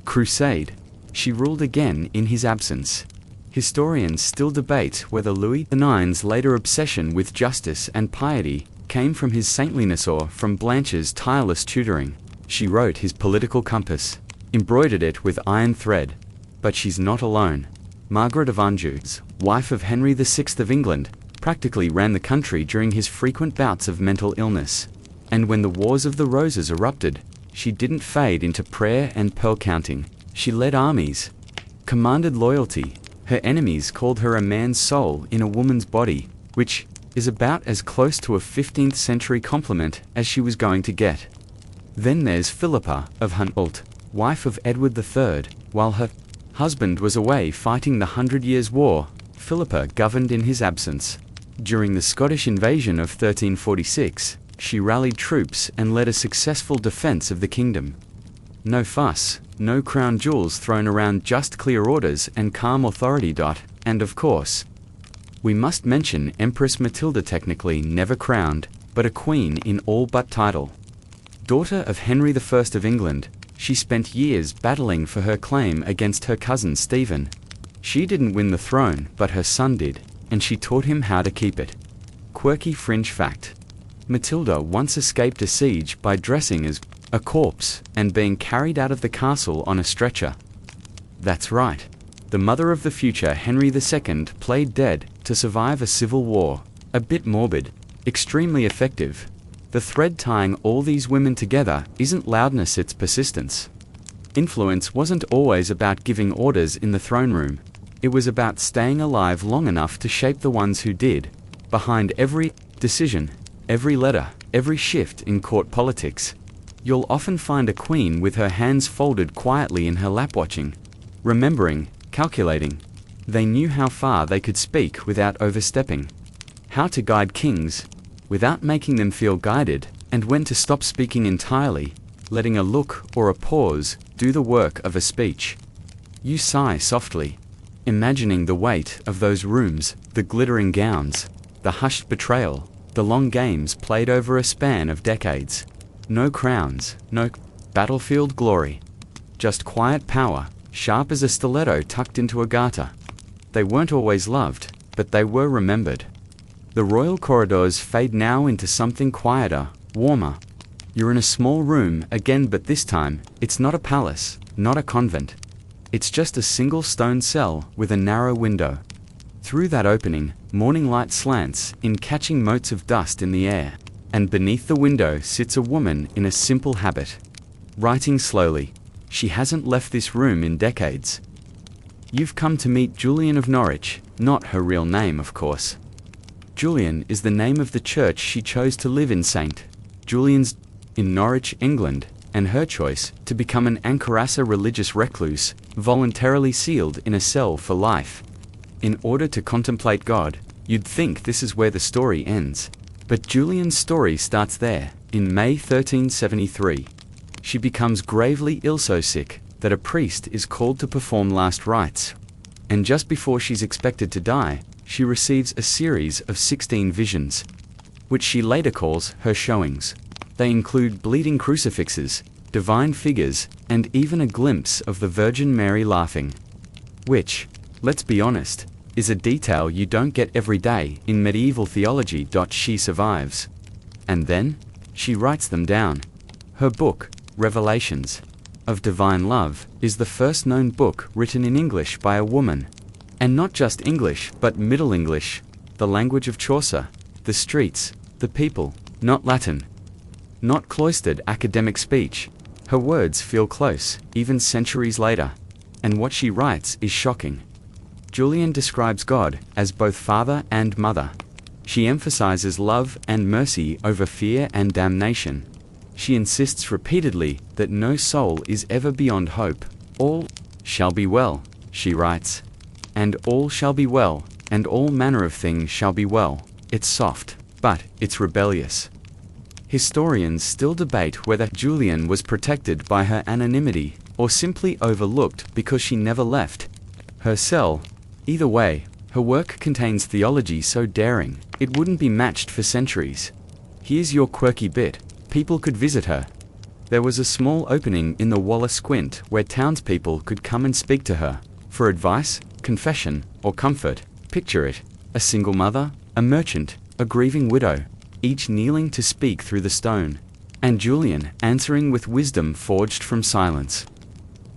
crusade, she ruled again in his absence. Historians still debate whether Louis IX's later obsession with justice and piety came from his saintliness or from Blanche's tireless tutoring. She wrote his political compass, embroidered it with iron thread. But she's not alone. Margaret of Anjou, wife of Henry VI of England, practically ran the country during his frequent bouts of mental illness. And when the Wars of the Roses erupted, she didn't fade into prayer and pearl counting. She led armies, commanded loyalty. Her enemies called her a man's soul in a woman's body, which is about as close to a 15th century compliment as she was going to get. Then there's Philippa of Hainault, wife of Edward III. While her husband was away fighting the 100 Years' War, Philippa governed in his absence. During the Scottish invasion of 1346, she rallied troops and led a successful defense of the kingdom. No fuss, no crown jewels thrown around, just clear orders and calm authority. And of course, we must mention Empress Matilda, technically never crowned, but a queen in all but title. Daughter of Henry I of England, she spent years battling for her claim against her cousin Stephen. She didn't win the throne, but her son did, and she taught him how to keep it. Quirky fringe fact: Matilda once escaped a siege by dressing as a corpse and being carried out of the castle on a stretcher. That's right. The mother of the future Henry II played dead to survive a civil war. A bit morbid, extremely effective. The thread tying all these women together isn't loudness, it's persistence. Influence wasn't always about giving orders in the throne room. It was about staying alive long enough to shape the ones who did. Behind every decision, every letter, every shift in court politics, you'll often find a queen with her hands folded quietly in her lap, watching, remembering, calculating. They knew how far they could speak without overstepping, how to guide kings without making them feel guided, and when to stop speaking entirely, letting a look or a pause do the work of a speech. You sigh softly, imagining the weight of those rooms, the glittering gowns, the hushed betrayal, the long games played over a span of decades. No crowns, no battlefield glory, just quiet power, sharp as a stiletto tucked into a garter. They weren't always loved, but they were remembered. The royal corridors fade now into something quieter, warmer. You're in a small room again, but this time, it's not a palace, not a convent. It's just a single stone cell with a narrow window. Through that opening, morning light slants in, catching motes of dust in the air. And beneath the window sits a woman in a simple habit, writing slowly. She hasn't left this room in decades. You've come to meet Julian of Norwich, not her real name, of course. Julian is the name of the church she chose to live in. St. Julian's in Norwich, England, and her choice to become an Ankarasa religious recluse, voluntarily sealed in a cell for life. In order to contemplate God, you'd think this is where the story ends. But Julian's story starts there, in May 1373. She becomes gravely ill, so sick that a priest is called to perform last rites. And just before she's expected to die, she receives a series of 16 visions, which she later calls her showings. They include bleeding crucifixes, divine figures, and even a glimpse of the Virgin Mary laughing. Which, let's be honest, is a detail you don't get every day in medieval theology. She survives. And then, she writes them down. Her book, Revelations of Divine Love, is the first known book written in English by a woman. And not just English, but Middle English, the language of Chaucer, the streets, the people, not Latin. Not cloistered academic speech. Her words feel close, even centuries later. And what she writes is shocking. Julian describes God as both Father and Mother. She emphasizes love and mercy over fear and damnation. She insists repeatedly that no soul is ever beyond hope. All shall be well, she writes. And all shall be well, and all manner of things shall be well. It's soft, but it's rebellious. Historians still debate whether Julian was protected by her anonymity, or simply overlooked because she never left her cell. Either way, her work contains theology so daring, it wouldn't be matched for centuries. Here's your quirky bit. People could visit her. There was a small opening in the wall squint where townspeople could come and speak to her, for advice, confession, or comfort. Picture it. A single mother, a merchant, a grieving widow, each kneeling to speak through the stone, and Julian answering with wisdom forged from silence.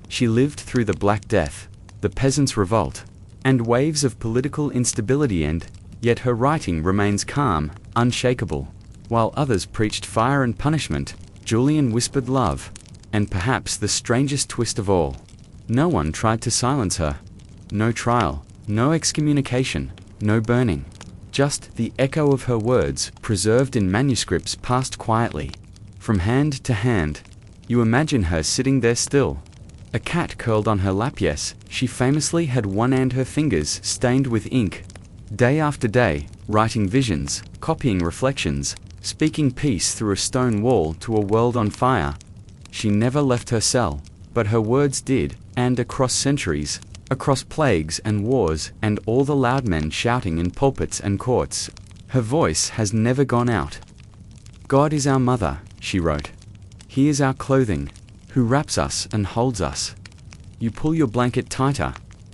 She lived through the Black Death, the peasants' revolt, and waves of political instability, and yet her writing remains calm, unshakable. While others preached fire and punishment, Julian whispered love, and perhaps the strangest twist of all. No one tried to silence her. No trial, no excommunication, no burning. Just the echo of her words preserved in manuscripts passed quietly, from hand to hand. You imagine her sitting there still. A cat curled on her lap. Yes, she famously had one and her fingers stained with ink. Day after day, writing visions, copying reflections, speaking peace through a stone wall to a world on fire. She never left her cell, but her words did, and across centuries, across plagues and wars, and all the loud men shouting in pulpits and courts, her voice has never gone out. God is our mother, she wrote. He is our clothing, who wraps us and holds us. You pull your blanket tighter.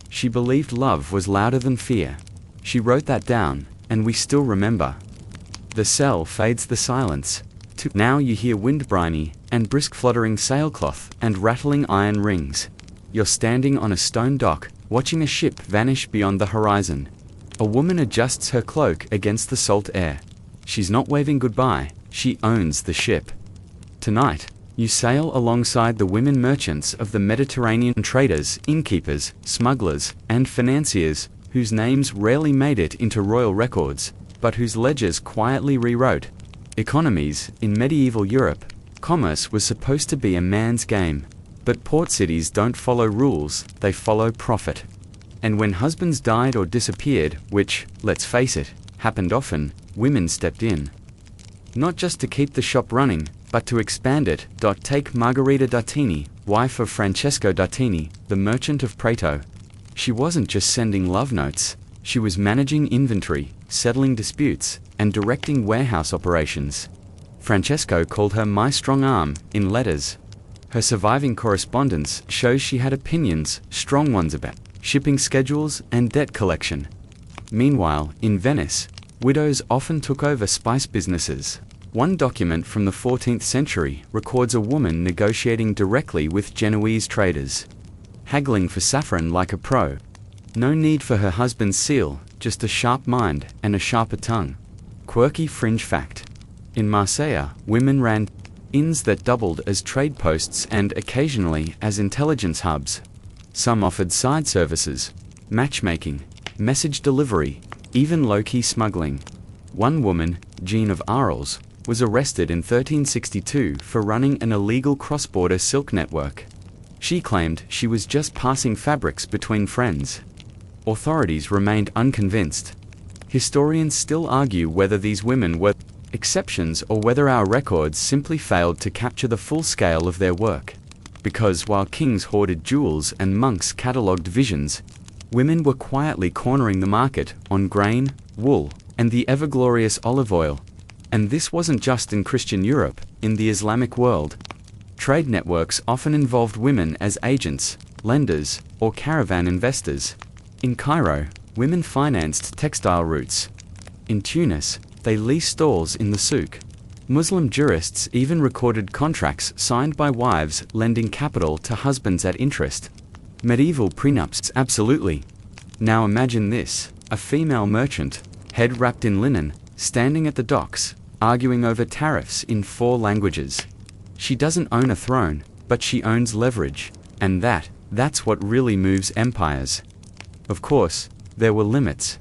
She believed love was louder than fear. She wrote that down, and we still remember. The cell fades the silence. Now you hear wind briny, and brisk fluttering sailcloth, and rattling iron rings. You're standing on a stone dock, watching a ship vanish beyond the horizon. A woman adjusts her cloak against the salt air. She's not waving goodbye, she owns the ship. Tonight, you sail alongside the women merchants of the Mediterranean, traders, innkeepers, smugglers, and financiers, whose names rarely made it into royal records, but whose ledgers quietly rewrote economies. In medieval Europe, commerce was supposed to be a man's game. But port cities don't follow rules, they follow profit. And when husbands died or disappeared, which, let's face it, happened often, women stepped in. Not just to keep the shop running, but to expand it. Take Margherita d'Artini, wife of Francesco d'Artini, the merchant of Prato. She wasn't just sending love notes, she was managing inventory, settling disputes, and directing warehouse operations. Francesco called her my strong arm, in letters. Her surviving correspondence shows she had opinions, strong ones, about shipping schedules and debt collection. Meanwhile, in Venice, widows often took over spice businesses. One document from the 14th century records a woman negotiating directly with Genoese traders, haggling for saffron like a pro. No need for her husband's seal, just a sharp mind and a sharper tongue. Quirky fringe fact. In Marseille, women ran inns that doubled as trade posts and occasionally as intelligence hubs. Some offered side services, matchmaking, message delivery, even low-key smuggling. One woman, Jean of Arles, was arrested in 1362 for running an illegal cross-border silk network. She claimed she was just passing fabrics between friends. authorities remained unconvinced. Historians still argue whether these women were exceptions or whether our records simply failed to capture the full scale of their work. Because while kings hoarded jewels and monks catalogued visions, women were quietly cornering the market on grain, wool, and the ever-glorious olive oil. And this wasn't just in Christian Europe, in the Islamic world. Trade networks often involved women as agents, lenders, or caravan investors. In Cairo, women financed textile routes. In Tunis, they leased stalls in the souk. Muslim jurists even recorded contracts signed by wives lending capital to husbands at interest. Medieval prenups, absolutely. Now imagine this, a female merchant, head wrapped in linen, standing at the docks, arguing over tariffs in 4 languages. She doesn't own a throne, but she owns leverage, and that's what really moves empires. Of course, there were limits.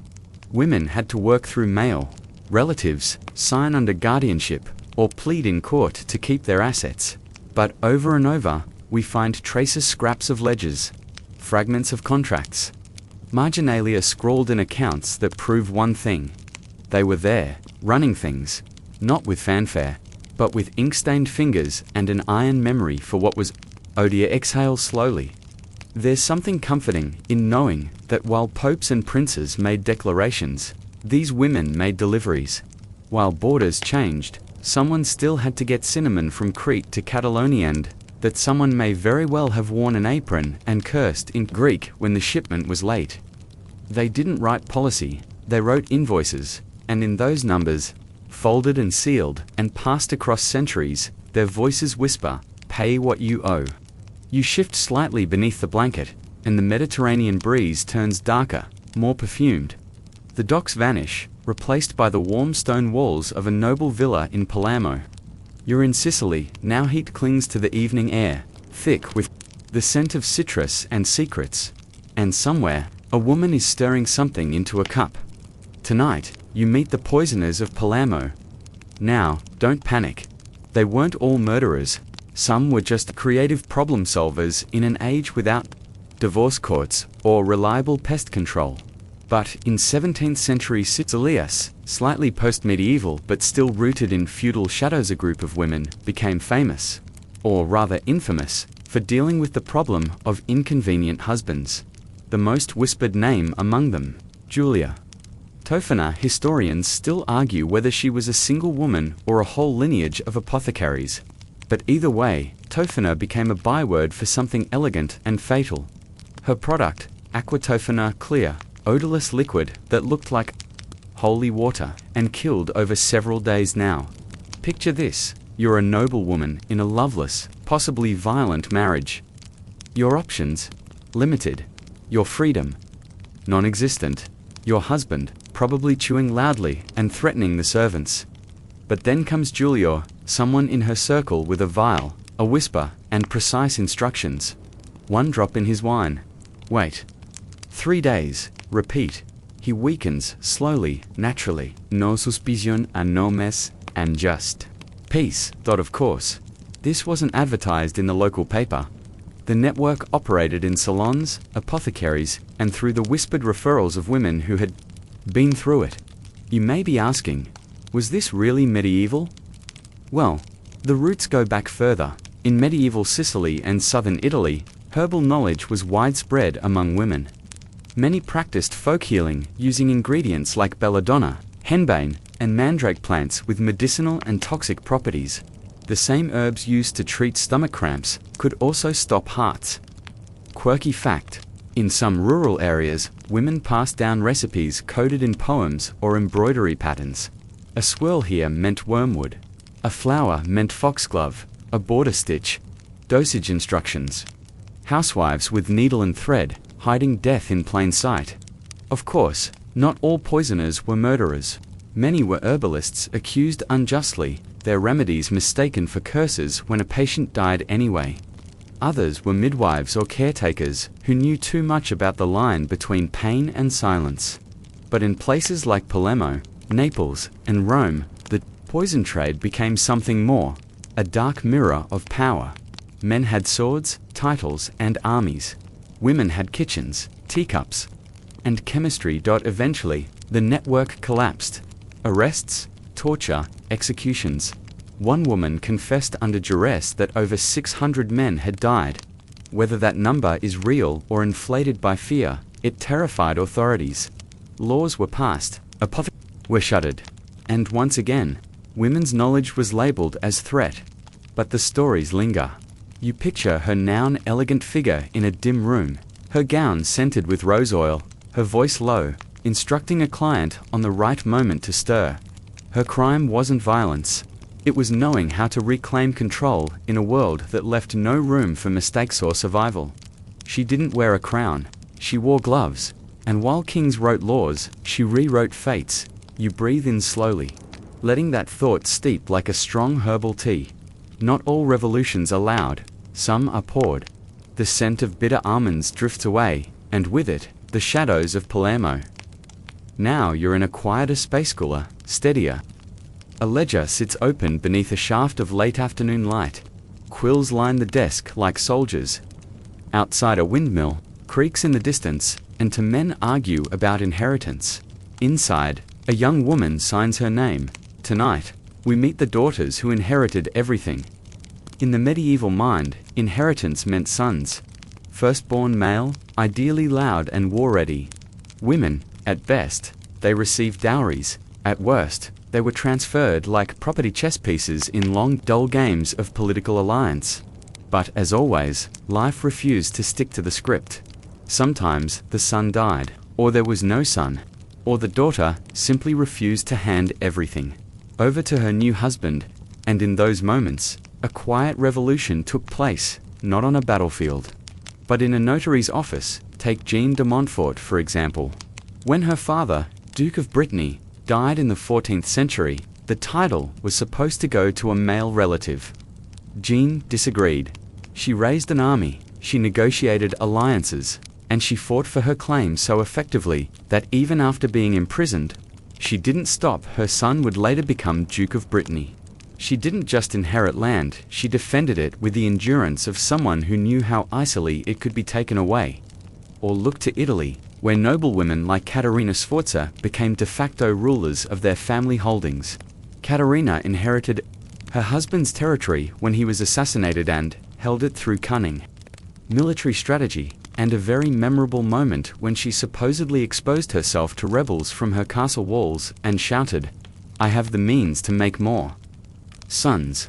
Women had to work through mail, relatives, sign under guardianship, or plead in court to keep their assets. But over and over, we find traces scraps of ledgers, fragments of contracts, marginalia scrawled in accounts that prove one thing. They were there, running things, not with fanfare, but with ink-stained fingers and an iron memory for what was. Odia exhales slowly. There's something comforting in knowing that while popes and princes made declarations, these women made deliveries. While borders changed, someone still had to get cinnamon from Crete to Catalonia, and that someone may very well have worn an apron and cursed in Greek when the shipment was late. They didn't write policy, they wrote invoices, and in those numbers, folded and sealed and passed across centuries, their voices whisper, "Pay what you owe." You shift slightly beneath the blanket, and the Mediterranean breeze turns darker, more perfumed. The docks vanish, replaced by the warm stone walls of a noble villa in Palermo. You're in Sicily, now heat clings to the evening air, thick with the scent of citrus and secrets. And somewhere, a woman is stirring something into a cup. Tonight, you meet the poisoners of Palermo. Now, don't panic. They weren't all murderers. Some were just creative problem solvers in an age without divorce courts or reliable pest control. But in 17th century Sicily, slightly post-medieval but still rooted in feudal shadows, a group of women became famous, or rather infamous, for dealing with the problem of inconvenient husbands. The most whispered name among them, Julia. Tofana. Historians still argue whether she was a single woman or a whole lineage of apothecaries. But either way, Tofana became a byword for something elegant and fatal. Her product, aquatofana, clear, odorless liquid that looked like holy water and killed over several days. Now, picture this, you're a noble woman in a loveless, possibly violent marriage. Your options? Limited. Your freedom? Non-existent. Your husband, probably chewing loudly and threatening the servants. But then comes Giulio, someone in her circle with a vial, a whisper, and precise instructions. 1 drop in his wine. Wait. 3 days. Repeat. He weakens, slowly, naturally. No suspicion a no mes, and just. Peace. Of course. This wasn't advertised in the local paper. The network operated in salons, apothecaries, and through the whispered referrals of women who had been through it. You may be asking, was this really medieval? Well, the roots go back further. In medieval Sicily and southern Italy, herbal knowledge was widespread among women. Many practiced folk healing using ingredients like belladonna, henbane, and mandrake plants with medicinal and toxic properties. The same herbs used to treat stomach cramps could also stop hearts. Quirky fact: in some rural areas, women passed down recipes coded in poems or embroidery patterns. A swirl here meant wormwood. A flower meant foxglove, a border stitch. Dosage instructions. Housewives with needle and thread, hiding death in plain sight. Of course, not all poisoners were murderers. Many were herbalists accused unjustly, their remedies mistaken for curses when a patient died anyway. Others were midwives or caretakers who knew too much about the line between pain and silence. But in places like Palermo, Naples, and Rome, the poison trade became something more, a dark mirror of power. Men had swords, titles, and armies. Women had kitchens, teacups, and chemistry. Eventually, the network collapsed. Arrests, torture, executions. One woman confessed under duress that over 600 men had died. Whether that number is real or inflated by fear, it terrified authorities. Laws were passed, apothecaries were shuttered. And once again, women's knowledge was labeled as threat. But the stories linger. You picture her now elegant figure in a dim room, her gown scented with rose oil, her voice low, instructing a client on the right moment to stir. Her crime wasn't violence. It was knowing how to reclaim control in a world that left no room for mistakes or survival. She didn't wear a crown. She wore gloves. And while kings wrote laws, she rewrote fates. You breathe in slowly, letting that thought steep like a strong herbal tea. Not all revolutions are loud. Some are poured. The scent of bitter almonds drifts away, and with it, the shadows of Palermo. Now you're in a quieter space, cooler, steadier. A ledger sits open beneath a shaft of late afternoon light. Quills line the desk like soldiers. Outside a windmill creaks in the distance, and two men argue about inheritance. Inside, a young woman signs her name. Tonight, we meet the daughters who inherited everything. In the medieval mind, inheritance meant sons. Firstborn male, ideally loud and war-ready. Women, at best, they received dowries. At worst, they were transferred like property chess pieces in long, dull games of political alliance. But as always, life refused to stick to the script. Sometimes the son died, or there was no son, or the daughter simply refused to hand everything over to her new husband, and in those moments, a quiet revolution took place, not on a battlefield, but in a notary's office. Take Jeanne de Montfort, for example. When her father, Duke of Brittany, died in the 14th century, the title was supposed to go to a male relative. Jeanne disagreed. She raised an army, she negotiated alliances, and she fought for her claim so effectively that even after being imprisoned, she didn't stop. Her son would later become Duke of Brittany. She didn't just inherit land, she defended it with the endurance of someone who knew how easily it could be taken away. Or look to Italy, where noblewomen like Caterina Sforza became de facto rulers of their family holdings. Caterina inherited her husband's territory when he was assassinated and held it through cunning, military strategy, and a very memorable moment when she supposedly exposed herself to rebels from her castle walls and shouted, "I have the means to make more." Sons.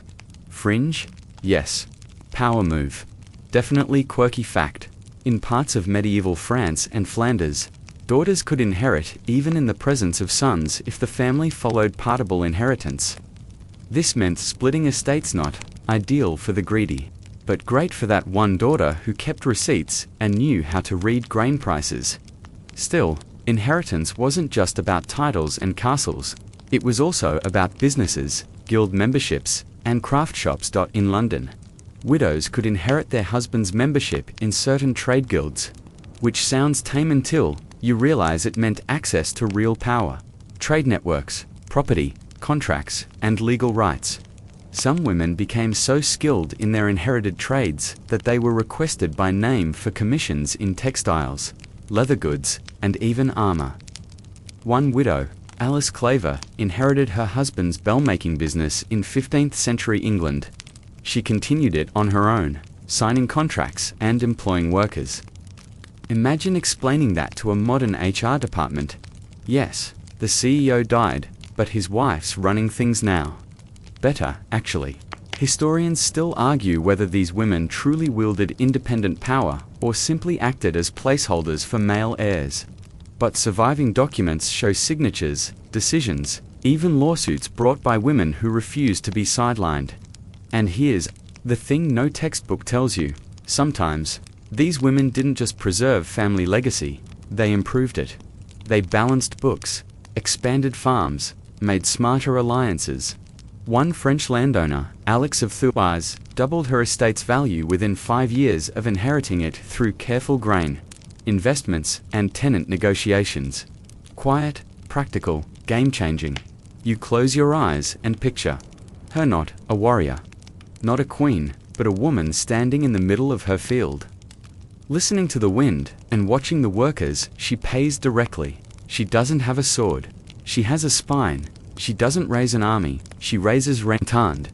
Fringe? Yes. Power move. Definitely quirky fact. In parts of medieval France and Flanders, daughters could inherit even in the presence of sons if the family followed partible inheritance. This meant splitting estates, not ideal for the greedy, but great for that one daughter who kept receipts and knew how to read grain prices. Still, inheritance wasn't just about titles and castles. It was also about businesses, guild memberships, and craft shops. In London, widows could inherit their husband's membership in certain trade guilds, which sounds tame until you realize it meant access to real power, trade networks, property, contracts, and legal rights. Some women became so skilled in their inherited trades that they were requested by name for commissions in textiles, leather goods, and even armor. One widow, Alice Claver, inherited her husband's bell-making business in 15th century England. She continued it on her own, signing contracts and employing workers. Imagine explaining that to a modern HR department. Yes, the CEO died, but his wife's running things now. Better, actually. Historians still argue whether these women truly wielded independent power or simply acted as placeholders for male heirs. But surviving documents show signatures, decisions, even lawsuits brought by women who refused to be sidelined. And here's the thing no textbook tells you. Sometimes, these women didn't just preserve family legacy, they improved it. They balanced books, expanded farms, made smarter alliances. One French landowner, Alix of Thouars, doubled her estate's value within 5 years of inheriting it through careful grain, investments, and tenant negotiations. Quiet, practical, game-changing. You close your eyes and picture her, not a warrior, not a queen, but a woman standing in the middle of her field. Listening to the wind and watching the workers, she pays directly. She doesn't have a sword. She has a spine. She doesn't raise an army, she raises rentand.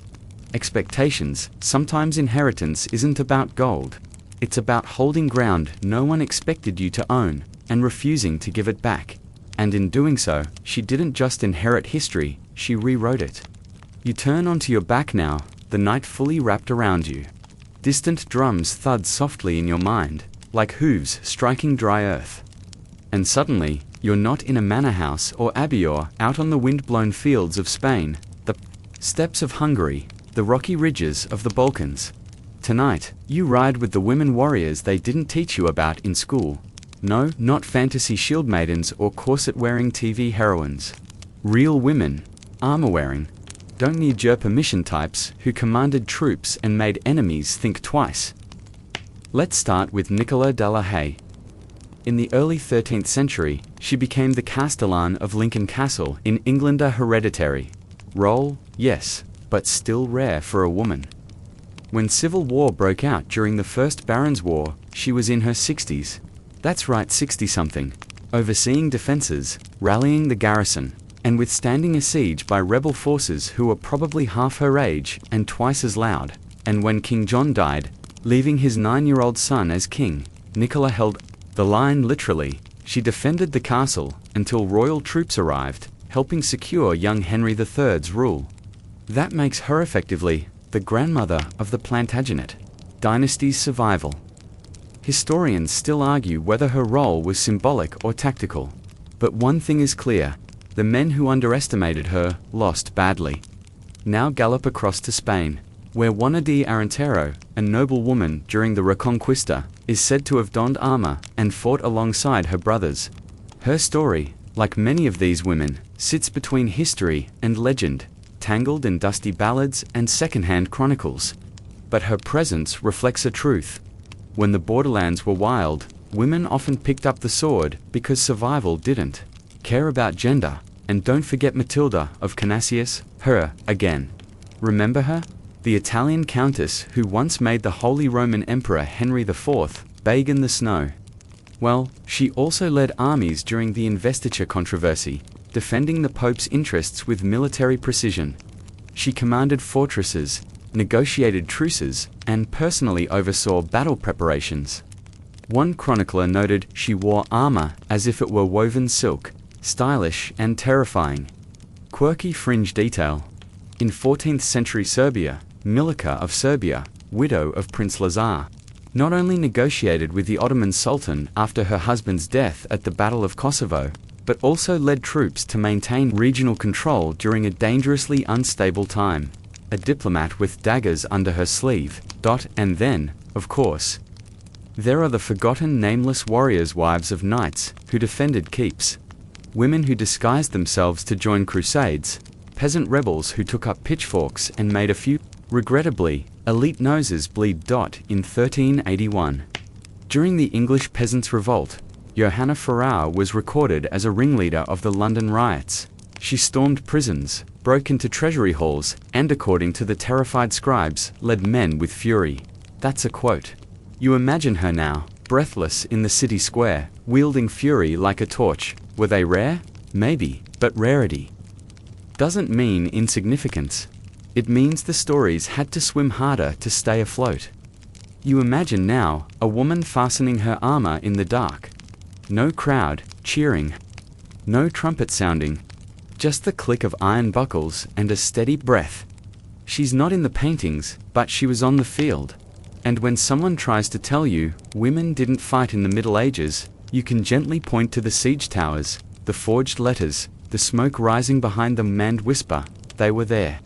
Expectations, sometimes inheritance isn't about gold. It's about holding ground no one expected you to own, and refusing to give it back. And in doing so, she didn't just inherit history, she rewrote it. You turn onto your back now, the night fully wrapped around you. Distant drums thud softly in your mind, like hooves striking dry earth. And suddenly, you're not in a manor house or abbey or out on the wind-blown fields of Spain, the steppes of Hungary, the rocky ridges of the Balkans. Tonight, you ride with the women warriors they didn't teach you about in school. No, not fantasy shield maidens or corset-wearing TV heroines. Real women, armor-wearing, don't need your permission types who commanded troops and made enemies think twice. Let's start with Nicola de la Haye. In the early 13th century, she became the Castellan of Lincoln Castle in England, a hereditary role, yes, but still rare for a woman. When civil war broke out during the First Barons' War, she was in her 60s. That's right, 60-something, overseeing defenses, rallying the garrison, and withstanding a siege by rebel forces who were probably half her age and twice as loud. And when King John died, leaving his 9-year-old son as king, Nicola held the line literally. She defended the castle until royal troops arrived, helping secure young Henry III's rule. That makes her effectively the grandmother of the Plantagenet dynasty's survival. Historians still argue whether her role was symbolic or tactical. But one thing is clear, the men who underestimated her lost badly. Now gallop across to Spain, where Juana de Arantero, a noble woman during the Reconquista, is said to have donned armor and fought alongside her brothers. Her story, like many of these women, sits between history and legend, tangled in dusty ballads and second-hand chronicles. But her presence reflects a truth. When the borderlands were wild, women often picked up the sword because survival didn't care about gender. And don't forget Matilda of Canasius, her, again. Remember her? The Italian countess who once made the Holy Roman Emperor Henry IV beg in the snow. Well, she also led armies during the investiture controversy, defending the Pope's interests with military precision. She commanded fortresses, negotiated truces, and personally oversaw battle preparations. One chronicler noted she wore armor as if it were woven silk, stylish and terrifying. Quirky fringe detail. In 14th century Serbia, Milica of Serbia, widow of Prince Lazar, not only negotiated with the Ottoman Sultan after her husband's death at the Battle of Kosovo, but also led troops to maintain regional control during a dangerously unstable time. A diplomat with daggers under her sleeve. And then, of course, there are the forgotten nameless warriors' wives of knights who defended keeps. Women who disguised themselves to join crusades, peasant rebels who took up pitchforks and made a few, regrettably, elite noses bleed. In 1381, during the English Peasants' Revolt, Johanna Farrar was recorded as a ringleader of the London riots. She stormed prisons, broke into treasury halls, and according to the terrified scribes, led men with fury. That's a quote. You imagine her now, breathless in the city square, wielding fury like a torch. Were they rare? Maybe, but rarity doesn't mean insignificance. It means the stories had to swim harder to stay afloat. You imagine now, a woman fastening her armor in the dark. No crowd cheering, no trumpet sounding, just the click of iron buckles and a steady breath. She's not in the paintings, but she was on the field. And when someone tries to tell you women didn't fight in the Middle Ages, you can gently point to the siege towers, the forged letters, the smoke rising behind them, and whisper, they were there.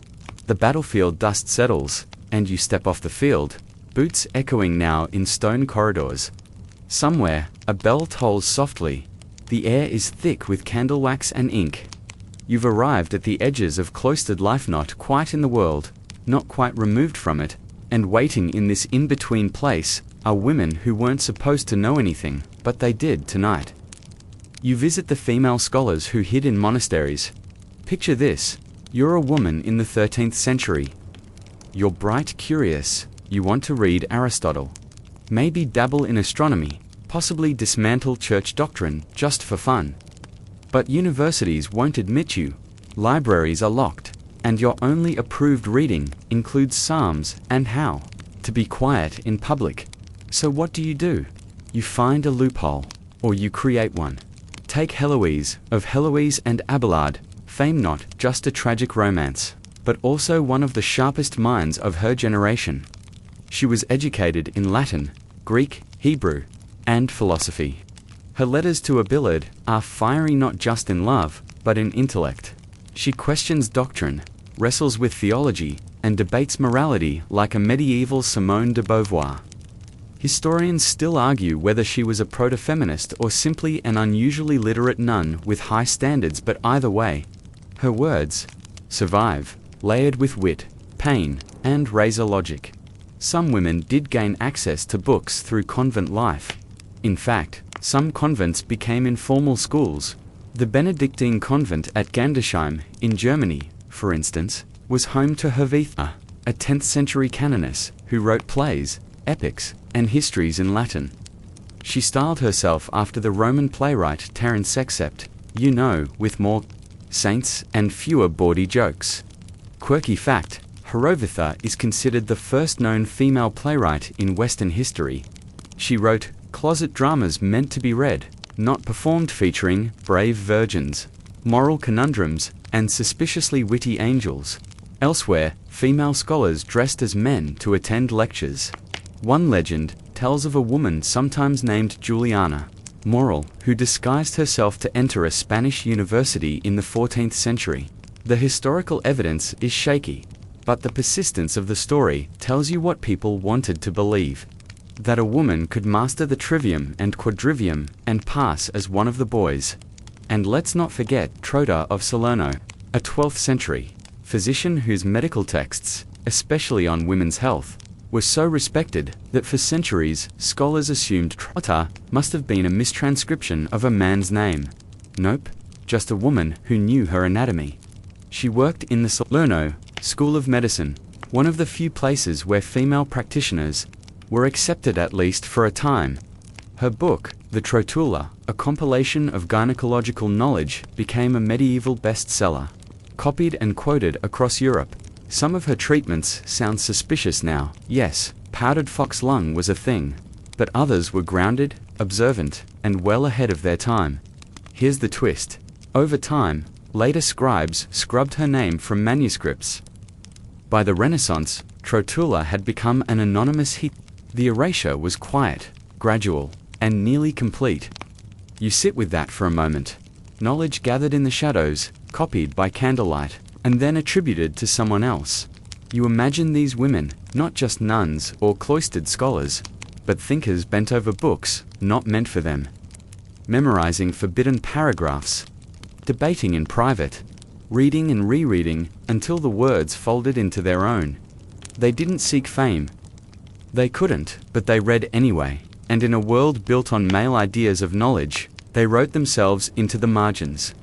The battlefield dust settles, and you step off the field, boots echoing now in stone corridors. Somewhere, a bell tolls softly. The air is thick with candle wax and ink. You've arrived at the edges of cloistered life, not quite in the world, not quite removed from it, and waiting in this in-between place are women who weren't supposed to know anything, but they did tonight. You visit the female scholars who hid in monasteries. Picture this, you're a woman in the 13th century. You're bright, curious, you want to read Aristotle. maybe dabble in astronomy, possibly dismantle church doctrine just for fun. But universities won't admit you, libraries are locked, and your only approved reading includes Psalms and how to be quiet in public. So what do? You find a loophole, or you create one. Take Heloise of Heloise and Abelard, fame not just a tragic romance, but also one of the sharpest minds of her generation. She was educated in Latin, Greek, Hebrew, and philosophy. Her letters to Abelard are fiery not just in love, but in intellect. She questions doctrine, wrestles with theology, and debates morality like a medieval Simone de Beauvoir. Historians still argue whether she was a proto-feminist or simply an unusually literate nun with high standards, but either way, her words survive, layered with wit, pain, and razor logic. Some women did gain access to books through convent life. In fact, some convents became informal schools. The Benedictine convent at Gandersheim, in Germany, for instance, was home to Hervitha, a 10th century canoness who wrote plays, epics, and histories in Latin. She styled herself after the Roman playwright Terence Except, with more saints and fewer bawdy jokes. Quirky fact, Horovitha is considered the first known female playwright in Western history. She wrote closet dramas meant to be read, not performed, featuring brave virgins, moral conundrums, and suspiciously witty angels. Elsewhere, female scholars dressed as men to attend lectures. One legend tells of a woman sometimes named Juliana Moral, who disguised herself to enter a Spanish university in the 14th century. The historical evidence is shaky, but the persistence of the story tells you what people wanted to believe: that a woman could master the trivium and quadrivium and pass as one of the boys. And let's not forget Trotta of Salerno, a 12th century physician whose medical texts, especially on women's health, were so respected that for centuries scholars assumed Trotta must have been a mistranscription of a man's name. Nope, just a woman who knew her anatomy. She worked in the Salerno School of Medicine, one of the few places where female practitioners were accepted, at least for a time. Her book, the Trotula, a compilation of gynecological knowledge, became a medieval bestseller, copied and quoted across Europe. Some of her treatments sound suspicious now. Yes, powdered fox lung was a thing, but others were grounded, observant, and well ahead of their time. Here's the twist. Over time, later scribes scrubbed her name from manuscripts. By the Renaissance, Trotula had become an anonymous hit. The erasure was quiet, gradual, and nearly complete. You sit with that for a moment. Knowledge gathered in the shadows, copied by candlelight, and then attributed to someone else. You imagine these women, not just nuns or cloistered scholars, but thinkers bent over books not meant for them, memorizing forbidden paragraphs, debating in private, reading and rereading until the words folded into their own. They didn't seek fame. They couldn't, but they read anyway, and in a world built on male ideas of knowledge, they wrote themselves into the margins.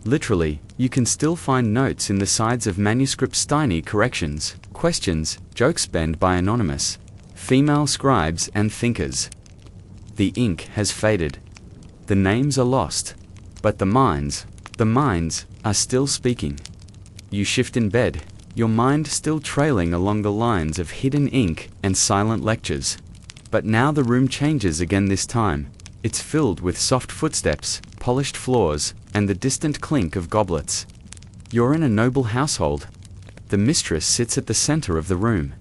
Literally, you can still find notes in the sides of manuscripts, tiny corrections, questions, jokes penned by anonymous female scribes and thinkers. The ink has faded. The names are lost. But the minds are still speaking. You shift in bed, your mind still trailing along the lines of hidden ink and silent lectures. But now the room changes again. This time, it's filled with soft footsteps, polished floors, and the distant clink of goblets. You're in a noble household. The mistress sits at the center of the room.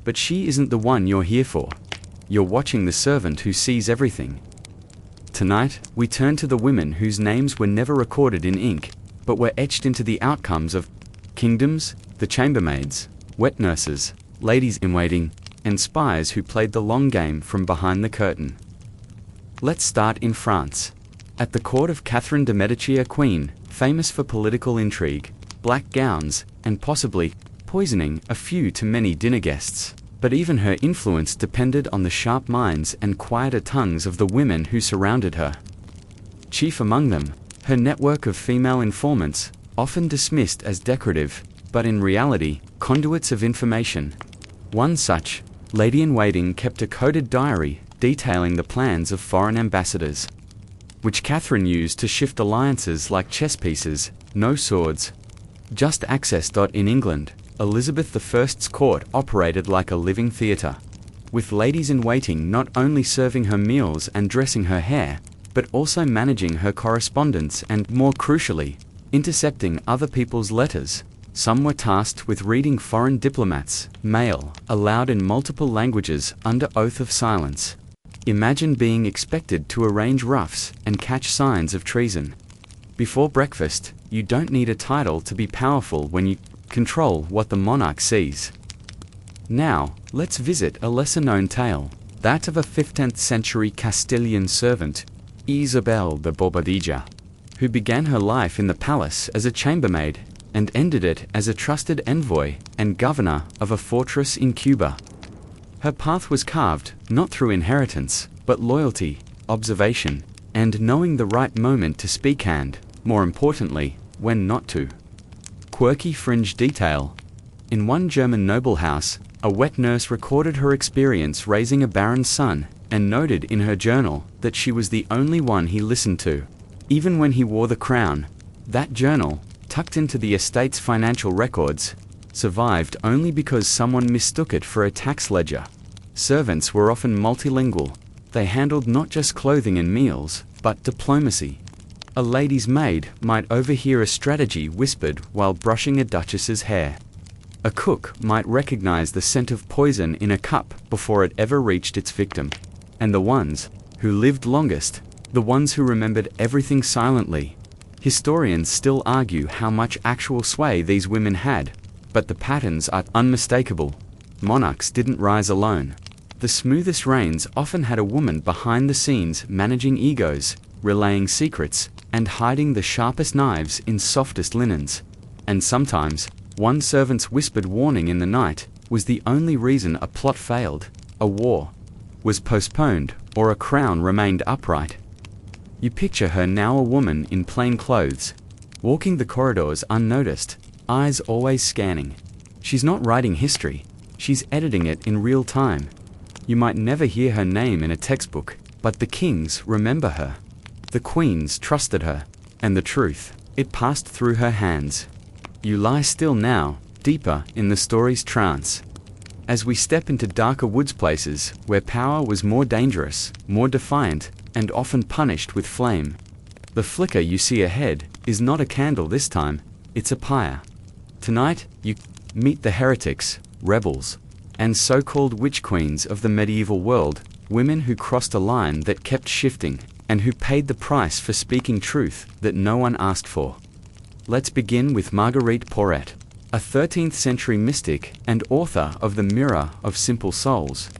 But she isn't the one you're here for. You're watching the servant who sees everything. Tonight, we turn to the women whose names were never recorded in ink, but were etched into the outcomes of kingdoms, the chambermaids, wet nurses, ladies-in-waiting, and spies who played the long game from behind the curtain. Let's start in France. At the court of Catherine de' Medici, a queen, famous for political intrigue, black gowns, and possibly poisoning a few too many dinner guests. But even her influence depended on the sharp minds and quieter tongues of the women who surrounded her. Chief among them, her network of female informants, often dismissed as decorative, but in reality, conduits of information. One such, Lady-in-Waiting kept a coded diary detailing the plans of foreign ambassadors, which Catherine used to shift alliances like chess pieces, no swords, just access. In England, Elizabeth I's court operated like a living theatre, with ladies-in-waiting not only serving her meals and dressing her hair, but also managing her correspondence and, more crucially, intercepting other people's letters. Some were tasked with reading foreign diplomats' mail aloud in multiple languages under oath of silence. Imagine being expected to arrange roughs and catch signs of treason. Before breakfast, you don't need a title to be powerful when you control what the monarch sees. Now, let's visit a lesser-known tale, that of a 15th century Castilian servant, Isabel de Bobadilla, who began her life in the palace as a chambermaid and ended it as a trusted envoy and governor of a fortress in Cuba. Her path was carved not through inheritance, but loyalty, observation, and knowing the right moment to speak and, more importantly, when not to. Quirky fringe detail. In one German noble house, a wet nurse recorded her experience raising a baron's son and noted in her journal that she was the only one he listened to, even when he wore the crown. That journal, tucked into the estate's financial records, survived only because someone mistook it for a tax ledger. Servants were often multilingual. They handled not just clothing and meals, but diplomacy. A lady's maid might overhear a strategy whispered while brushing a duchess's hair. A cook might recognize the scent of poison in a cup before it ever reached its victim. And the ones who lived longest, the ones who remembered everything silently. Historians still argue how much actual sway these women had, but the patterns are unmistakable. Monarchs didn't rise alone. The smoothest reigns often had a woman behind the scenes managing egos, relaying secrets, and hiding the sharpest knives in softest linens. And sometimes, one servant's whispered warning in the night was the only reason a plot failed, a war was postponed, or a crown remained upright. You picture her now, a woman in plain clothes, walking the corridors unnoticed, eyes always scanning. She's not writing history, she's editing it in real time. You might never hear her name in a textbook, but the kings remember her. The queens trusted her, and the truth, it passed through her hands. You lie still now, deeper in the story's trance. As we step into darker woods, places where power was more dangerous, more defiant, and often punished with flame. The flicker you see ahead is not a candle this time, it's a pyre. Tonight, you meet the heretics, rebels, and so-called witch queens of the medieval world, women who crossed a line that kept shifting, and who paid the price for speaking truth that no one asked for. Let's begin with Marguerite Porete, a 13th century mystic and author of The Mirror of Simple Souls.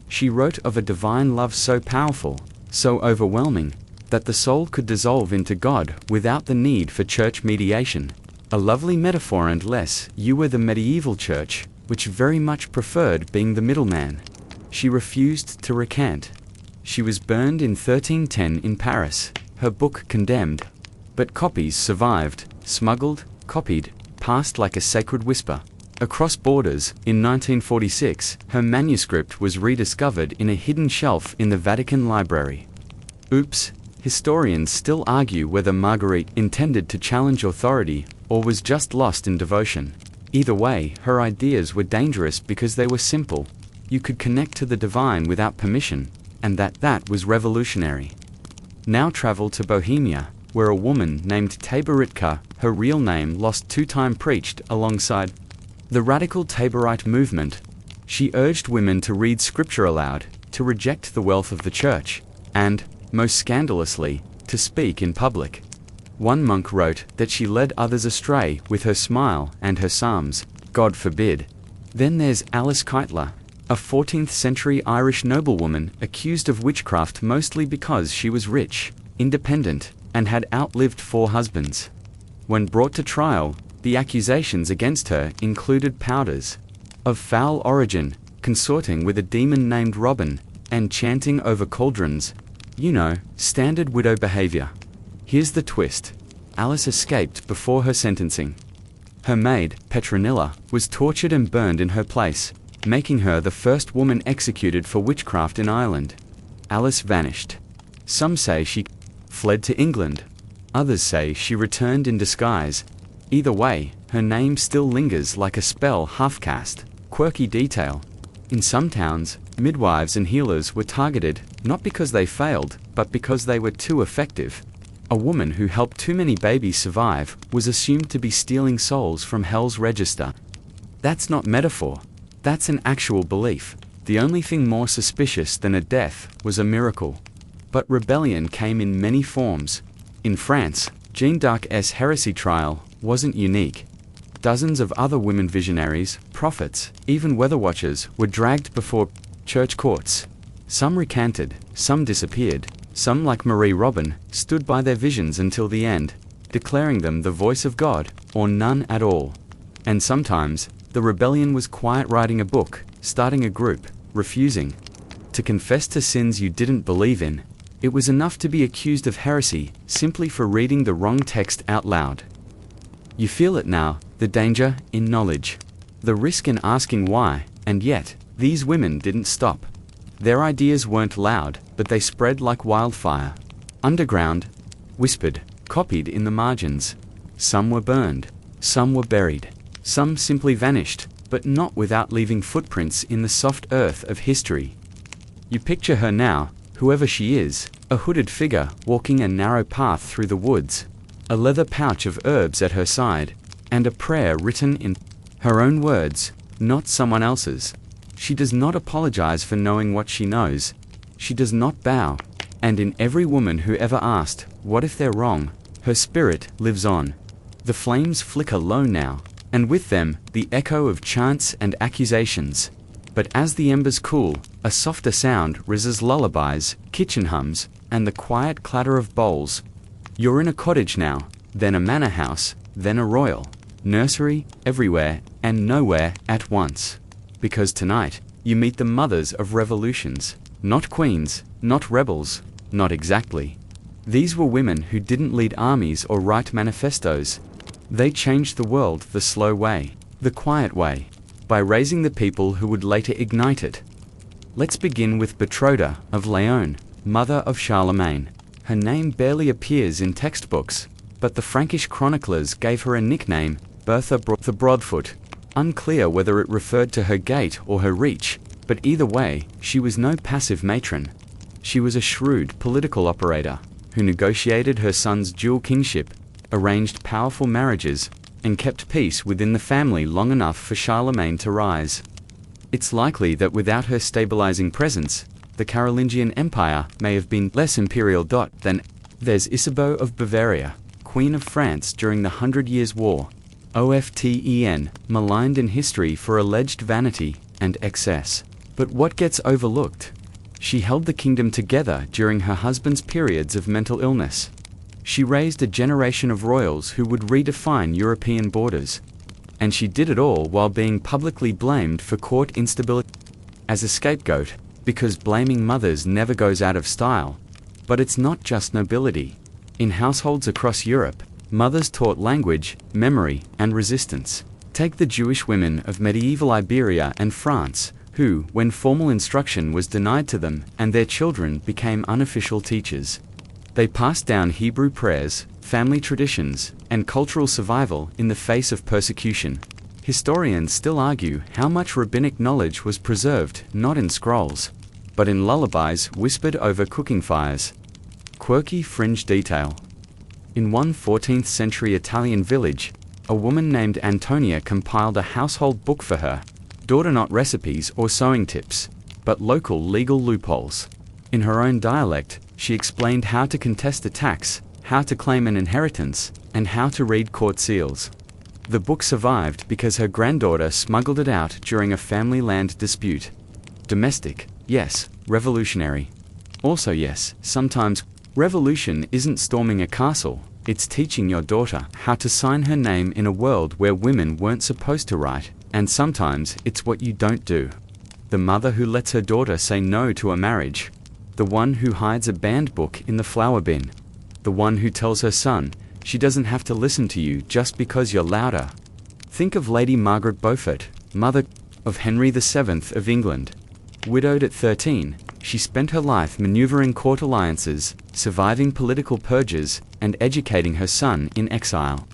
She wrote of a divine love so powerful, so overwhelming, that the soul could dissolve into God without the need for church mediation. A lovely metaphor, unless you were the medieval church, which very much preferred being the middleman. She refused to recant. She was burned in 1310 in Paris, her book condemned. But copies survived, smuggled, copied, passed like a sacred whisper. Across borders, in 1946, her manuscript was rediscovered in a hidden shelf in the Vatican Library. Oops, historians still argue whether Marguerite intended to challenge authority or was just lost in devotion. Either way, her ideas were dangerous because they were simple. You could connect to the divine without permission, and that was revolutionary. Now travel to Bohemia, where a woman named Taboritka, her real name lost two-time, preached alongside the radical Taborite movement. She urged women to read scripture aloud, to reject the wealth of the church, and, most scandalously, to speak in public. One monk wrote that she led others astray with her smile and her psalms. God forbid. Then there's Alice Keitler, a 14th century Irish noblewoman accused of witchcraft mostly because she was rich, independent, and had outlived 4 husbands. When brought to trial, the accusations against her included powders of foul origin, consorting with a demon named Robin, and chanting over cauldrons. You know, standard widow behavior. Here's the twist. Alice escaped before her sentencing. Her maid, Petronilla, was tortured and burned in her place. making her the first woman executed for witchcraft in Ireland. Alice vanished. Some say she fled to England. Others say she returned in disguise. Either way, her name still lingers like a spell half-cast. Quirky detail. In some towns, midwives and healers were targeted, not because they failed, but because they were too effective. A woman who helped too many babies survive was assumed to be stealing souls from hell's register. That's not metaphor. That's an actual belief. The only thing more suspicious than a death was a miracle. But rebellion came in many forms. In France, Jeanne d'Arc's heresy trial wasn't unique. Dozens of other women visionaries, prophets, even weather watchers were dragged before church courts. Some recanted, some disappeared, some, like Marie Robin, stood by their visions until the end, declaring them the voice of God, or none at all. And sometimes, the rebellion was quiet, writing a book, starting a group, refusing to confess to sins you didn't believe in. It was enough to be accused of heresy simply for reading the wrong text out loud. You feel it now, the danger in knowledge, the risk in asking why, and yet, these women didn't stop. Their ideas weren't loud, but they spread like wildfire. Underground, whispered, copied in the margins. Some were burned, some were buried, some simply vanished, but not without leaving footprints in the soft earth of history. You picture her now, whoever she is, a hooded figure walking a narrow path through the woods, a leather pouch of herbs at her side, and a prayer written in her own words, not someone else's. She does not apologize for knowing what she knows. She does not bow. And in every woman who ever asked, what if they're wrong, her spirit lives on. The flames flicker low now, and with them, the echo of chants and accusations. But as the embers cool, a softer sound rises, lullabies, kitchen hums, and the quiet clatter of bowls. You're in a cottage now, then a manor house, then a royal nursery, everywhere and nowhere at once. Because tonight, you meet the mothers of revolutions. Not queens, not rebels, not exactly. These were women who didn't lead armies or write manifestos. They changed the world the slow way, the quiet way, by raising the people who would later ignite it. Let's begin with Bertrode of Laon, mother of Charlemagne. Her name barely appears in textbooks, but the Frankish chroniclers gave her a nickname, Bertha the Broadfoot. Unclear whether it referred to her gait or her reach, but either way, she was no passive matron. She was a shrewd political operator, who negotiated her son's dual kingship, arranged powerful marriages, and kept peace within the family long enough for Charlemagne to rise. It's likely that without her stabilizing presence, the Carolingian Empire may have been less imperial. Then there's Isabeau of Bavaria, Queen of France during the 100 Years' War. Often maligned in history for alleged vanity and excess. But what gets overlooked? She held the kingdom together during her husband's periods of mental illness. She raised a generation of royals who would redefine European borders. And she did it all while being publicly blamed for court instability as a scapegoat, because blaming mothers never goes out of style. But it's not just nobility. In households across Europe, mothers taught language, memory, and resistance. Take the Jewish women of medieval Iberia and France, who, when formal instruction was denied to them, and their children became unofficial teachers. They passed down Hebrew prayers, family traditions, and cultural survival in the face of persecution. Historians still argue how much rabbinic knowledge was preserved not in scrolls, but in lullabies whispered over cooking fires. Quirky fringe detail. In one 14th century Italian village, a woman named Antonia compiled a household book for her daughter, not recipes or sewing tips, but local legal loopholes. In her own dialect, she explained how to contest a tax, how to claim an inheritance, and how to read court seals. The book survived because her granddaughter smuggled it out during a family land dispute. Domestic, yes. Revolutionary, also yes. Sometimes, revolution isn't storming a castle, it's teaching your daughter how to sign her name in a world where women weren't supposed to write, and sometimes it's what you don't do. The mother who lets her daughter say no to a marriage. The one who hides a banned book in the flower bin. The one who tells her son, she doesn't have to listen to you just because you're louder. Think of Lady Margaret Beaufort, mother of Henry VII of England. Widowed at 13, she spent her life maneuvering court alliances, surviving political purges, and educating her son in exile.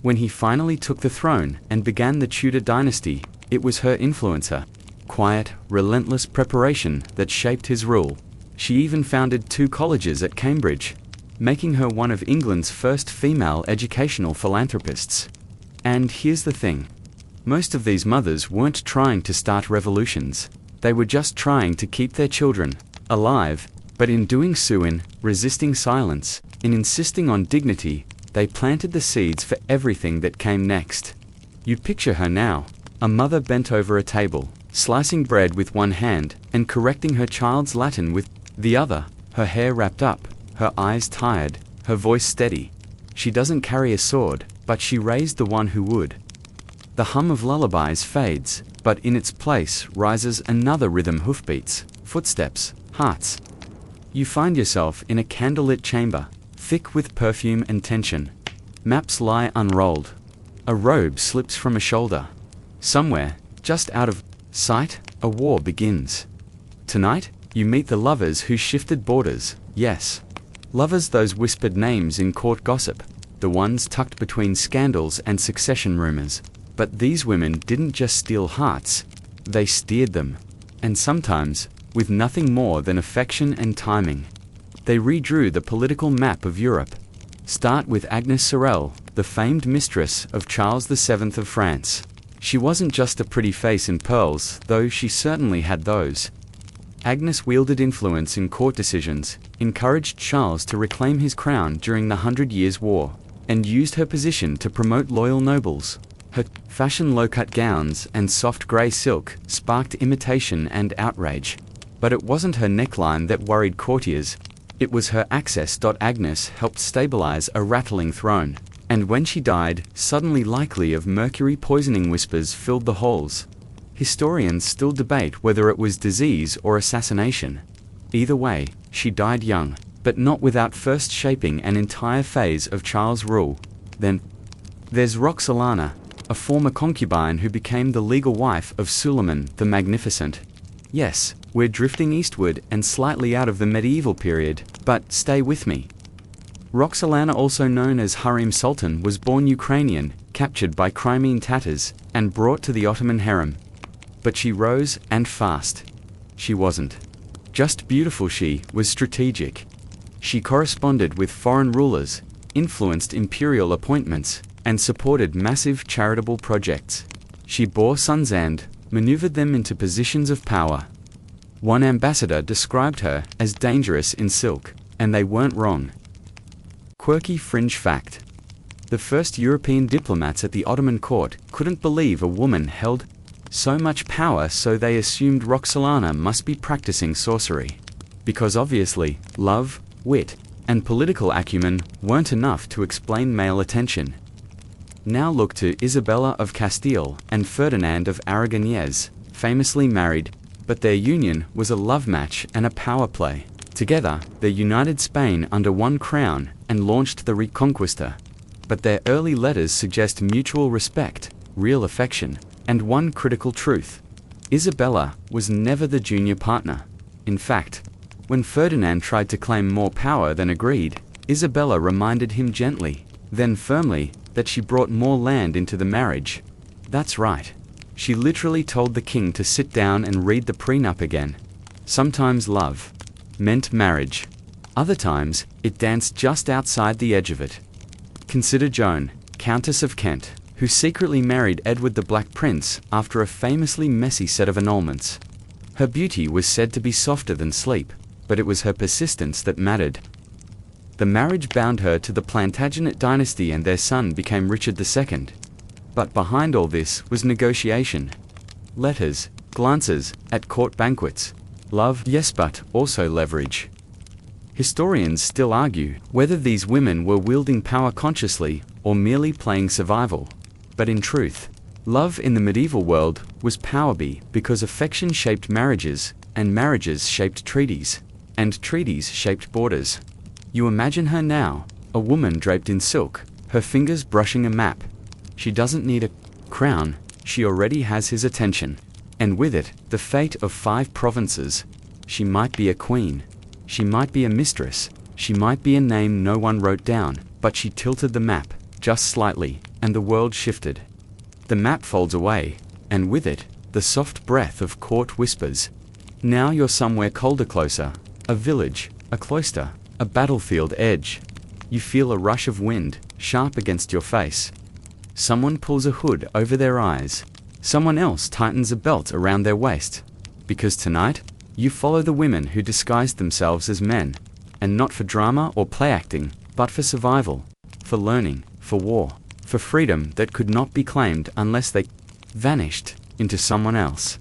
When he finally took the throne and began the Tudor dynasty, it was her influencer, quiet, relentless preparation that shaped his rule. She even founded 2 colleges at Cambridge, making her one of England's first female educational philanthropists. And here's the thing. Most of these mothers weren't trying to start revolutions. They were just trying to keep their children alive, but in doing so, in resisting silence, in insisting on dignity, they planted the seeds for everything that came next. You picture her now, a mother bent over a table, slicing bread with one hand and correcting her child's Latin with the other, her hair wrapped up, her eyes tired, her voice steady. She doesn't carry a sword, but she raised the one who would. The hum of lullabies fades, but in its place rises another rhythm: hoofbeats, footsteps, hearts. You find yourself in a candlelit chamber, thick with perfume and tension. Maps lie unrolled. A robe slips from a shoulder. Somewhere, just out of sight, a war begins. Tonight, you meet the lovers who shifted borders, yes. Lovers, those whispered names in court gossip, the ones tucked between scandals and succession rumors. But these women didn't just steal hearts, they steered them. And sometimes, with nothing more than affection and timing. They redrew the political map of Europe. Start with Agnes Sorel, the famed mistress of Charles VII of France. She wasn't just a pretty face in pearls, though she certainly had those. Agnes wielded influence in court decisions, encouraged Charles to reclaim his crown during the 100 Years' War, and used her position to promote loyal nobles. Her fashion low-cut gowns and soft grey silk sparked imitation and outrage. But it wasn't her neckline that worried courtiers, it was her access. Agnes helped stabilize a rattling throne. And when she died, suddenly likely of mercury poisoning whispers filled the halls. Historians still debate whether it was disease or assassination. Either way, she died young, but not without first shaping an entire phase of Charles' rule. Then, there's Roxolana, a former concubine who became the legal wife of Suleiman the Magnificent. Yes, we're drifting eastward and slightly out of the medieval period, but stay with me. Roxolana, also known as Harim Sultan, was born Ukrainian, captured by Crimean Tatars, and brought to the Ottoman harem. But she rose, and fast. She wasn't just beautiful, she was strategic. She corresponded with foreign rulers, influenced imperial appointments, and supported massive charitable projects. She bore sons and maneuvered them into positions of power. One ambassador described her as dangerous in silk, and they weren't wrong. Quirky fringe fact. The first European diplomats at the Ottoman court couldn't believe a woman held so much power, so they assumed Roxolana must be practicing sorcery. Because obviously, love, wit, and political acumen weren't enough to explain male attention. Now look to Isabella of Castile and Ferdinand of Aragonese, famously married, but their union was a love match and a power play. Together, they united Spain under one crown and launched the Reconquista. But their early letters suggest mutual respect, real affection, and one critical truth. Isabella was never the junior partner. In fact, when Ferdinand tried to claim more power than agreed, Isabella reminded him gently, then firmly, that she brought more land into the marriage. That's right. She literally told the king to sit down and read the prenup again. Sometimes love meant marriage. Other times, it danced just outside the edge of it. Consider Joan, Countess of Kent, who secretly married Edward the Black Prince after a famously messy set of annulments. Her beauty was said to be softer than sleep, but it was her persistence that mattered. The marriage bound her to the Plantagenet dynasty and their son became Richard II. But behind all this was negotiation. Letters, glances, at court banquets. Love, yes, but also leverage. Historians still argue whether these women were wielding power consciously or merely playing survival. But in truth, love in the medieval world was powerby because affection shaped marriages, and marriages shaped treaties, and treaties shaped borders. You imagine her now, a woman draped in silk, her fingers brushing a map. She doesn't need a crown, she already has his attention. And with it, the fate of 5 provinces. She might be a queen. She might be a mistress. She might be a name no one wrote down, but she tilted the map, just slightly, and the world shifted. The map folds away, and with it, the soft breath of court whispers. Now you're somewhere colder, closer. A village, a cloister, a battlefield edge. You feel a rush of wind, sharp against your face. Someone pulls a hood over their eyes. Someone else tightens a belt around their waist. Because tonight, you follow the women who disguised themselves as men. And not for drama or play acting, but for survival, for learning, for war, for freedom that could not be claimed unless they vanished into someone else.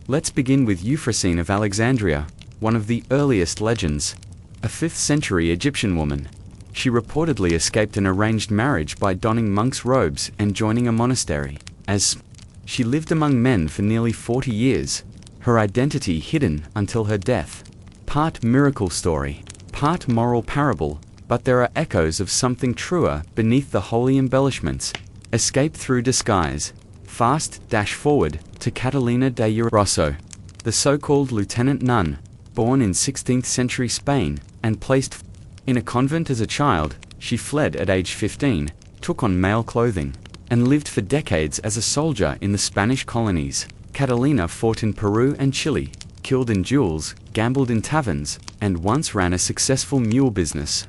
Let's begin with Euphrosyne of Alexandria, one of the earliest legends. A 5th century Egyptian woman. She reportedly escaped an arranged marriage by donning monk's robes and joining a monastery. As she lived among men for nearly 40 years, her identity hidden until her death. Part miracle story, part moral parable, but there are echoes of something truer beneath the holy embellishments. Escape through disguise. Fast dash forward to Catalina de Rosso, the so-called lieutenant nun, born in 16th century Spain, and placed in a convent as a child. She fled at age 15, took on male clothing, and lived for decades as a soldier in the Spanish colonies. Catalina fought in Peru and Chile, killed in duels, gambled in taverns, and once ran a successful mule business.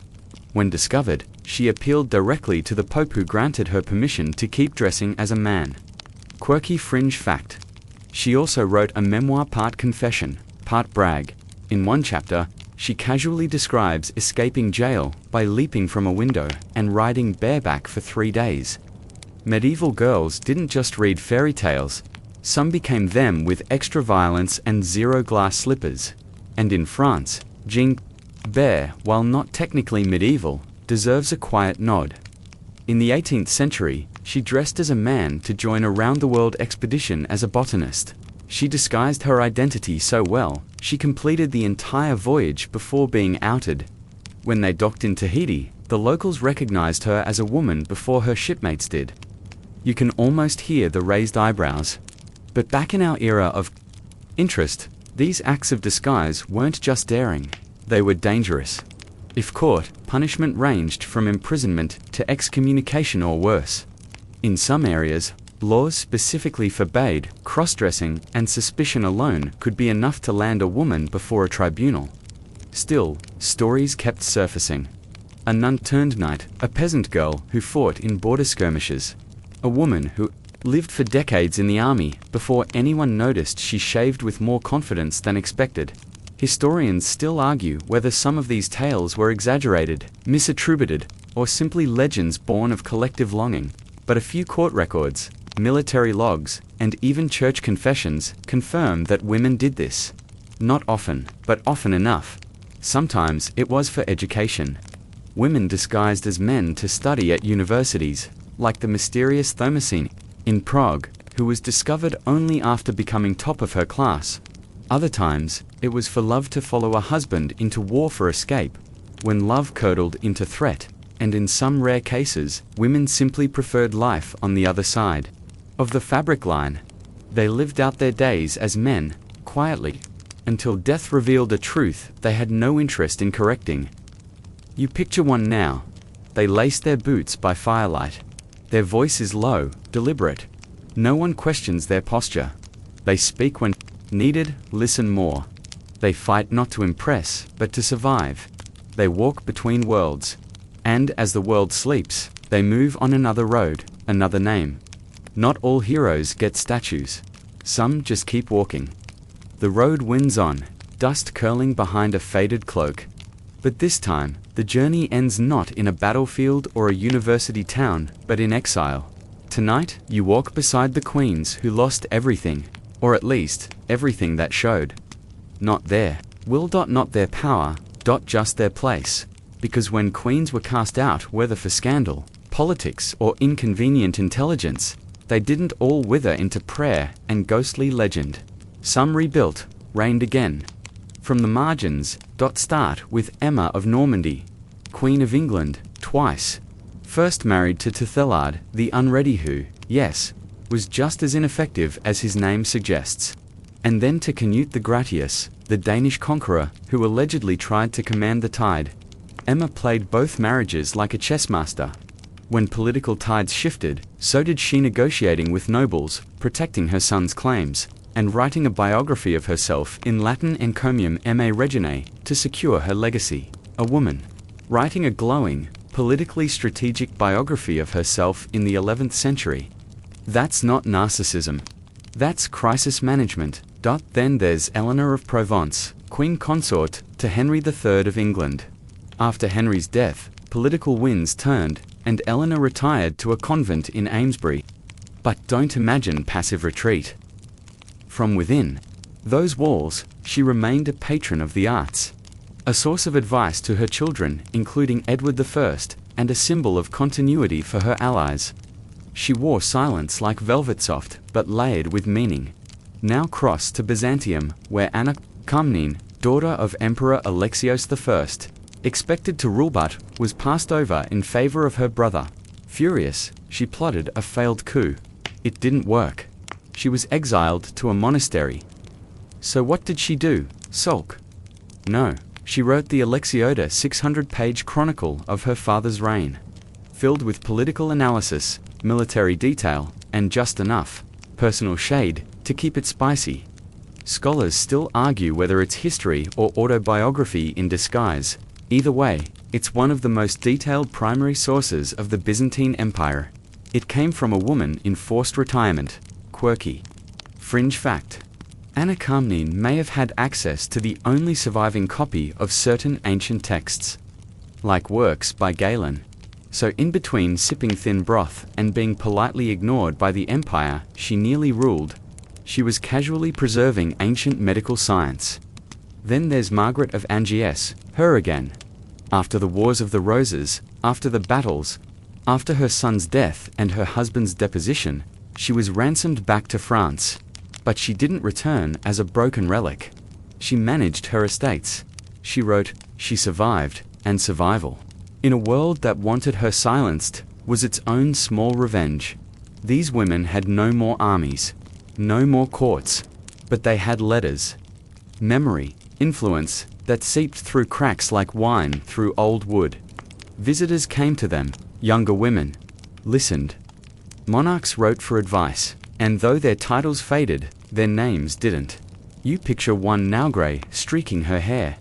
When discovered, she appealed directly to the Pope, who granted her permission to keep dressing as a man. Quirky fringe fact. She also wrote a memoir, part confession, part brag. In one chapter, she casually describes escaping jail by leaping from a window and riding bareback for 3 days. Medieval girls didn't just read fairy tales, some became them with extra violence and zero-glass slippers. And in France, Jean Bear, while not technically medieval, deserves a quiet nod. In the 18th century, she dressed as a man to join a round-the-world expedition as a botanist. She disguised her identity so well, she completed the entire voyage before being outed. When they docked in Tahiti, the locals recognized her as a woman before her shipmates did. You can almost hear the raised eyebrows. But back in our era of interest, these acts of disguise weren't just daring, they were dangerous. If caught, punishment ranged from imprisonment to excommunication or worse. In some areas, laws specifically forbade cross-dressing, and suspicion alone could be enough to land a woman before a tribunal. Still, stories kept surfacing. A nun-turned-knight, a peasant girl who fought in border skirmishes. A woman who lived for decades in the army before anyone noticed she shaved with more confidence than expected. Historians still argue whether some of these tales were exaggerated, misattributed, or simply legends born of collective longing. But a few court records, military logs, and even church confessions confirm that women did this. Not often, but often enough. Sometimes it was for education. Women disguised as men to study at universities, like the mysterious Thomasine in Prague, who was discovered only after becoming top of her class. Other times, it was for love, to follow a husband into war for escape, when love curdled into threat, and in some rare cases, women simply preferred life on the other side of the fabric line. They lived out their days as men, quietly, until death revealed a truth they had no interest in correcting. You picture one now. They lace their boots by firelight. Their voice is low, deliberate. No one questions their posture. They speak when needed, listen more. They fight not to impress, but to survive. They walk between worlds. And as the world sleeps, they move on another road, another name. Not all heroes get statues. Some just keep walking. The road winds on, dust curling behind a faded cloak. But this time, the journey ends not in a battlefield or a university town, but in exile. Tonight, you walk beside the queens who lost everything, or at least, everything that showed. Not their will. Not their power. Just their place. Because when queens were cast out, whether for scandal, politics, or inconvenient intelligence, they didn't all wither into prayer and ghostly legend. Some rebuilt, reigned again. From the margins. Start with Emma of Normandy, Queen of England, twice. First married to Thelard, the unready, who, yes, was just as ineffective as his name suggests. And then to Canute the Gratius, the Danish conqueror, who allegedly tried to command the tide. Emma played both marriages like a chess master. When political tides shifted, so did she, negotiating with nobles, protecting her son's claims, and writing a biography of herself in Latin encomium me reginae to secure her legacy. A woman writing a glowing, politically strategic biography of herself in the 11th century. That's not narcissism. That's crisis management. Then there's Eleanor of Provence, Queen Consort to Henry III of England. After Henry's death, political winds turned, and Eleanor retired to a convent in Amesbury. But don't imagine passive retreat. From within those walls, she remained a patron of the arts, a source of advice to her children, including Edward I, and a symbol of continuity for her allies. She wore silence like velvet, soft, but layered with meaning. Now cross to Byzantium, where Anna Komnene, daughter of Emperor Alexios I, expected to rule but was passed over in favor of her brother. Furious, she plotted a failed coup. It didn't work. She was exiled to a monastery. So what did she do? Sulk? No, she wrote the Alexiota 600-page chronicle of her father's reign, filled with political analysis, military detail, and just enough personal shade to keep it spicy. Scholars still argue whether it's history or autobiography in disguise. Either way, it's one of the most detailed primary sources of the Byzantine Empire. It came from a woman in forced retirement. Quirky fringe fact: Anna Komnene may have had access to the only surviving copy of certain ancient texts, like works by Galen. So in between sipping thin broth and being politely ignored by the empire she nearly ruled, she was casually preserving ancient medical science. Then there's Margaret of Angiers, her again. After the Wars of the Roses, after the battles, after her son's death and her husband's deposition, she was ransomed back to France. But she didn't return as a broken relic. She managed her estates. She wrote, she survived, and survival, in a world that wanted her silenced, was its own small revenge. These women had no more armies, no more courts, but they had letters, memory, influence, that seeped through cracks like wine through old wood. Visitors came to them, younger women listened. Monarchs wrote for advice, and though their titles faded, their names didn't. You picture one now grey, streaking her hair,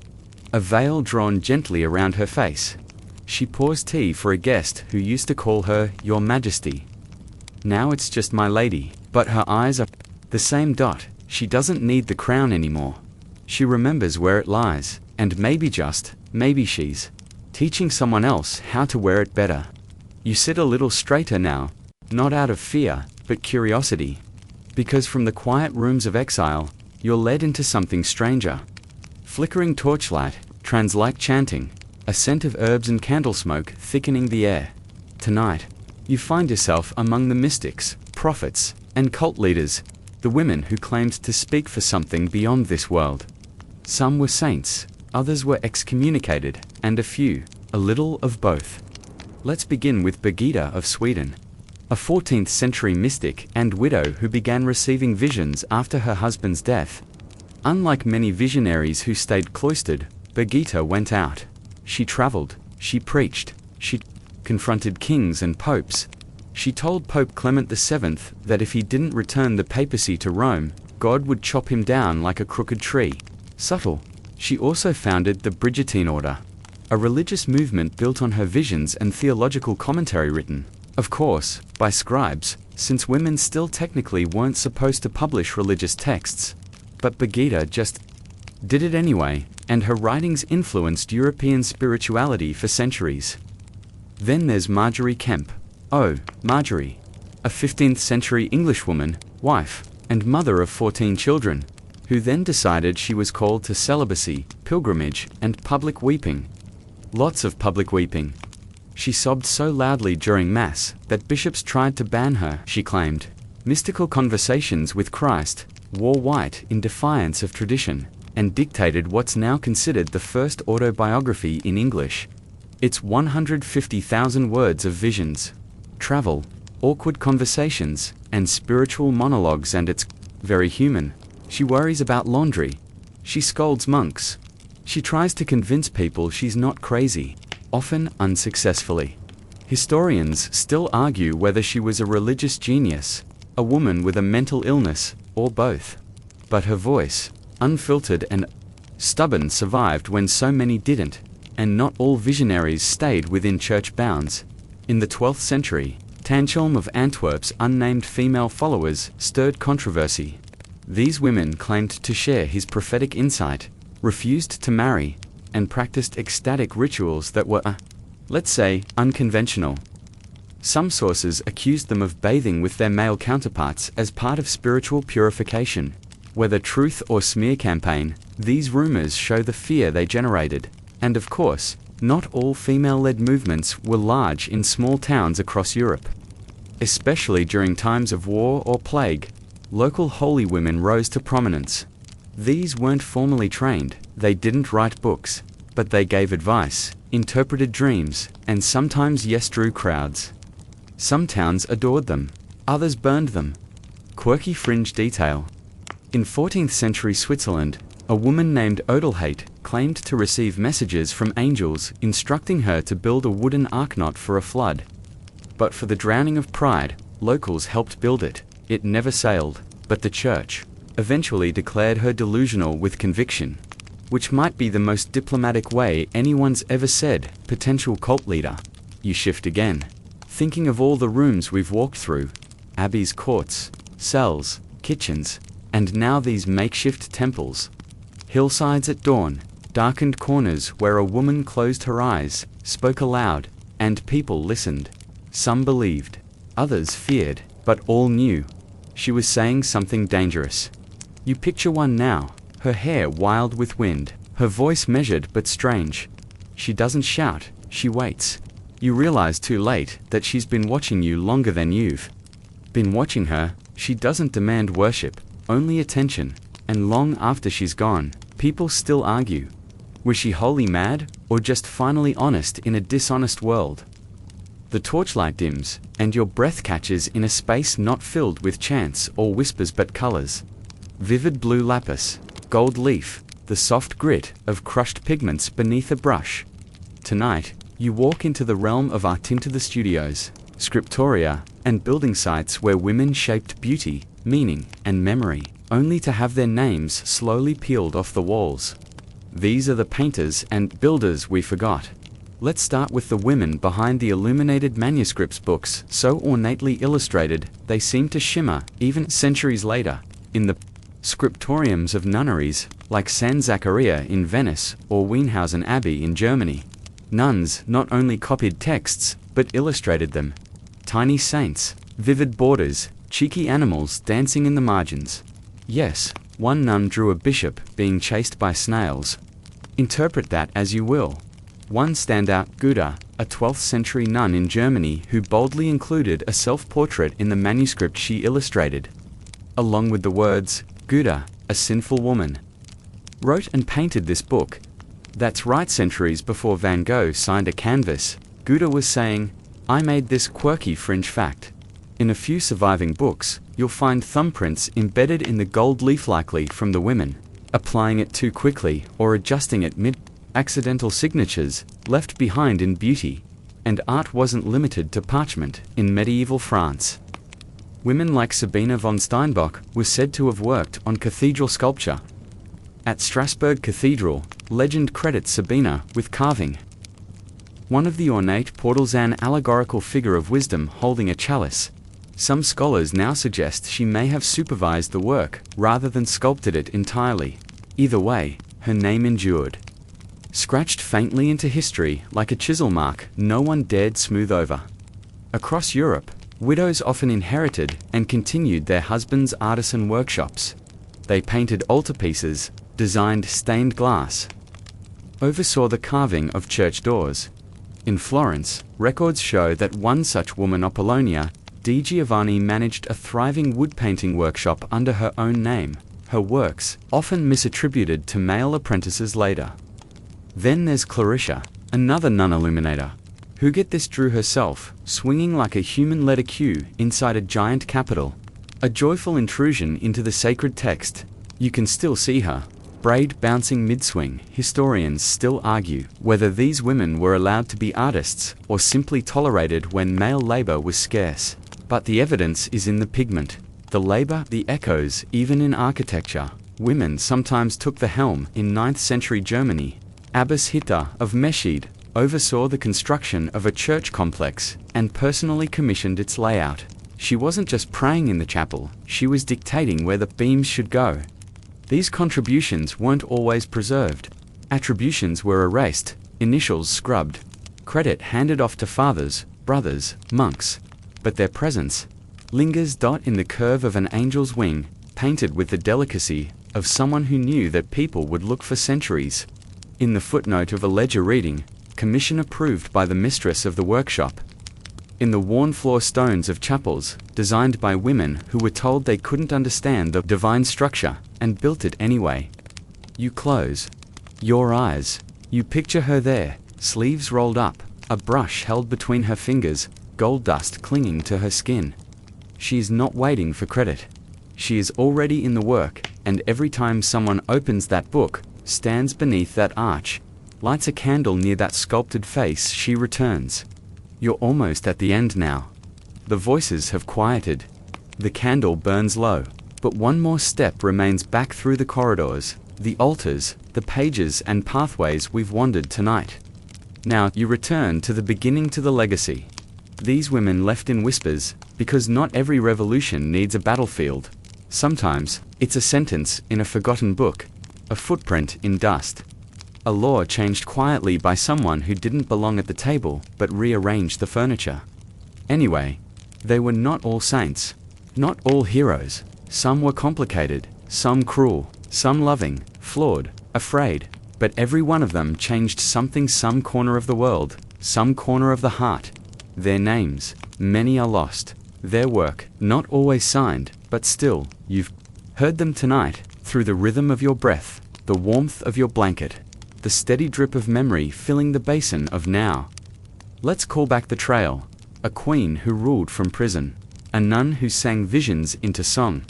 a veil drawn gently around her face. She pours tea for a guest who used to call her Your Majesty. Now it's just my lady, but her eyes are the same. She doesn't need the crown anymore. She remembers where it lies, and maybe she's teaching someone else how to wear it better. You sit a little straighter now, not out of fear, but curiosity. Because from the quiet rooms of exile, you're led into something stranger. Flickering torchlight, trance-like chanting, a scent of herbs and candle smoke thickening the air. Tonight, you find yourself among the mystics, prophets, and cult leaders, the women who claimed to speak for something beyond this world. Some were saints, others were excommunicated, and a few, a little of both. Let's begin with Birgitta of Sweden, a 14th century mystic and widow who began receiving visions after her husband's death. Unlike many visionaries who stayed cloistered, Birgitta went out. She traveled, she preached, she confronted kings and popes. She told Pope Clement VII that if he didn't return the papacy to Rome, God would chop him down like a crooked tree. Subtle. She also founded the Brigittine Order, a religious movement built on her visions and theological commentary written, of course, by scribes, since women still technically weren't supposed to publish religious texts. But Birgitta just did it anyway, and her writings influenced European spirituality for centuries. Then there's Margery Kempe. Oh, Margery. A 15th century Englishwoman, wife, and mother of 14 children, who then decided she was called to celibacy, pilgrimage, and public weeping. Lots of public weeping. She sobbed so loudly during Mass that bishops tried to ban her, she claimed. Mystical conversations with Christ, wore white in defiance of tradition, and dictated what's now considered the first autobiography in English. It's 150,000 words of visions, travel, awkward conversations, and spiritual monologues, and it's very human. She worries about laundry. She scolds monks. She tries to convince people she's not crazy, often unsuccessfully. Historians still argue whether she was a religious genius, a woman with a mental illness, or both. But her voice, unfiltered and stubborn, survived when so many didn't, and not all visionaries stayed within church bounds. In the 12th century, Tanchelm of Antwerp's unnamed female followers stirred controversy. These women claimed to share his prophetic insight, refused to marry, and practiced ecstatic rituals that were, let's say, unconventional. Some sources accused them of bathing with their male counterparts as part of spiritual purification. Whether truth or smear campaign, these rumors show the fear they generated. And of course, not all female-led movements were large in small towns across Europe. Especially during times of war or plague, local holy women rose to prominence. These weren't formally trained, they didn't write books, but they gave advice, interpreted dreams, and sometimes drew crowds. Some towns adored them, others burned them. Quirky fringe detail. In 14th century Switzerland, a woman named Odelhate claimed to receive messages from angels instructing her to build a wooden ark for a flood. But for the drowning of pride, locals helped build it. It never sailed, but the church eventually declared her delusional with conviction, which might be the most diplomatic way anyone's ever said, potential cult leader. You shift again. Thinking of all the rooms we've walked through, abbeys, courts, cells, kitchens, and now these makeshift temples. Hillsides at dawn, darkened corners where a woman closed her eyes, spoke aloud, and people listened. Some believed, others feared, but all knew she was saying something dangerous. You picture one now, her hair wild with wind, her voice measured but strange. She doesn't shout, she waits. You realize too late that she's been watching you longer than you've been watching her. She doesn't demand worship, only attention, and long after she's gone, people still argue. Was she wholly mad, or just finally honest in a dishonest world? The torchlight dims, and your breath catches in a space not filled with chants or whispers but colors. Vivid blue lapis, gold leaf, the soft grit of crushed pigments beneath a brush. Tonight, you walk into the realm of art, into the studios, scriptoria, and building sites where women shaped beauty, meaning, and memory, only to have their names slowly peeled off the walls. These are the painters and builders we forgot. Let's start with the women behind the illuminated manuscripts, books so ornately illustrated they seem to shimmer even centuries later. In the scriptoriums of nunneries, like San Zaccaria in Venice or Wienhausen Abbey in Germany, nuns not only copied texts, but illustrated them. Tiny saints, vivid borders, cheeky animals dancing in the margins. Yes, one nun drew a bishop being chased by snails. Interpret that as you will. One standout, Guda, a 12th century nun in Germany who boldly included a self-portrait in the manuscript she illustrated, along with the words, Guda, a sinful woman. Wrote and painted this book. That's right, centuries before Van Gogh signed a canvas, Guda was saying, I made this quirky fringe fact. In a few surviving books, you'll find thumbprints embedded in the gold leaf, likely from the women, applying it too quickly or adjusting it mid. Accidental signatures, left behind in beauty. And art wasn't limited to parchment. In medieval France, women like Sabina von Steinbock were said to have worked on cathedral sculpture. At Strasbourg Cathedral, legend credits Sabina with carving one of the ornate portals, an allegorical figure of wisdom holding a chalice. Some scholars now suggest she may have supervised the work rather than sculpted it entirely. Either way, her name endured, scratched faintly into history like a chisel mark no one dared smooth over. Across Europe, widows often inherited and continued their husbands' artisan workshops. They painted altarpieces, designed stained glass, oversaw the carving of church doors. In Florence, records show that one such woman, Apollonia di Giovanni, managed a thriving wood painting workshop under her own name, her works often misattributed to male apprentices later. Then there's Clarissa, another nun illuminator, who, get this, drew herself, swinging like a human letter Q inside a giant capital. A joyful intrusion into the sacred text. You can still see her, braid bouncing mid-swing. Historians still argue whether these women were allowed to be artists or simply tolerated when male labor was scarce. But the evidence is in the pigment, the labor, the echoes, even in architecture. Women sometimes took the helm. In 9th century Germany, Abbess Hitta of Meschede oversaw the construction of a church complex and personally commissioned its layout. She wasn't just praying in the chapel, she was dictating where the beams should go. These contributions weren't always preserved. Attributions were erased, initials scrubbed, credit handed off to fathers, brothers, monks. But their presence lingers. In the curve of an angel's wing, painted with the delicacy of someone who knew that people would look for centuries. In the footnote of a ledger reading, commission approved by the mistress of the workshop. In the worn floor stones of chapels, designed by women who were told they couldn't understand the divine structure, and built it anyway. You close your eyes. You picture her there, sleeves rolled up, a brush held between her fingers, gold dust clinging to her skin. She is not waiting for credit. She is already in the work, and every time someone opens that book, stands beneath that arch, lights a candle near that sculpted face, she returns. You're almost at the end now. The voices have quieted. The candle burns low, but one more step remains back through the corridors, the altars, the pages and pathways we've wandered tonight. Now you return to the beginning, to the legacy. These women left in whispers, because not every revolution needs a battlefield. Sometimes, it's a sentence in a forgotten book, a footprint in dust. A law changed quietly by someone who didn't belong at the table, but rearranged the furniture. Anyway, they were not all saints, not all heroes. Some were complicated, some cruel, some loving, flawed, afraid, but every one of them changed something, some corner of the world, some corner of the heart. Their names, many are lost. Their work, not always signed, but still, you've heard them tonight, through the rhythm of your breath, the warmth of your blanket, the steady drip of memory filling the basin of now. Let's call back the trail. A queen who ruled from prison, a nun who sang visions into song,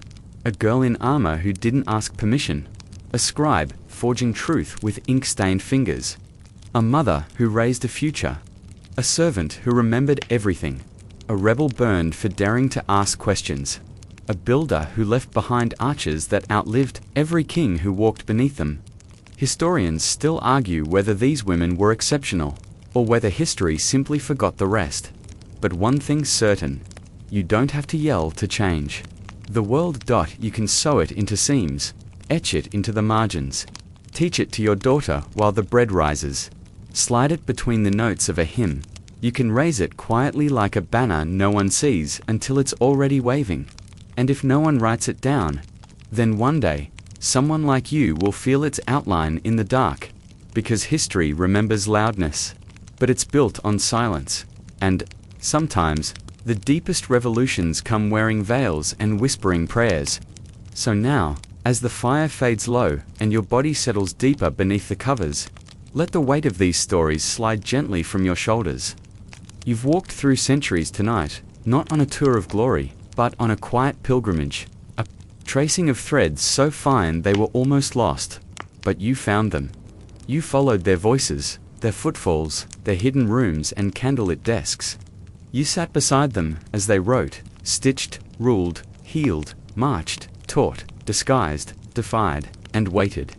a girl in armor who didn't ask permission, a scribe forging truth with ink-stained fingers, a mother who raised a future, a servant who remembered everything, a rebel burned for daring to ask questions, a builder who left behind arches that outlived every king who walked beneath them. Historians still argue whether these women were exceptional, or whether history simply forgot the rest. But one thing's certain, you don't have to yell to change the world. You can sew it into seams, etch it into the margins, teach it to your daughter while the bread rises, slide it between the notes of a hymn. You can raise it quietly like a banner no one sees until it's already waving. And if no one writes it down, then one day, someone like you will feel its outline in the dark, because history remembers loudness, but it's built on silence. And sometimes, the deepest revolutions come wearing veils and whispering prayers. So now, as the fire fades low and your body settles deeper beneath the covers, let the weight of these stories slide gently from your shoulders. You've walked through centuries tonight, not on a tour of glory, but on a quiet pilgrimage, a tracing of threads so fine they were almost lost, but you found them. You followed their voices, their footfalls, their hidden rooms and candlelit desks. You sat beside them as they wrote, stitched, ruled, healed, marched, taught, disguised, defied, and waited.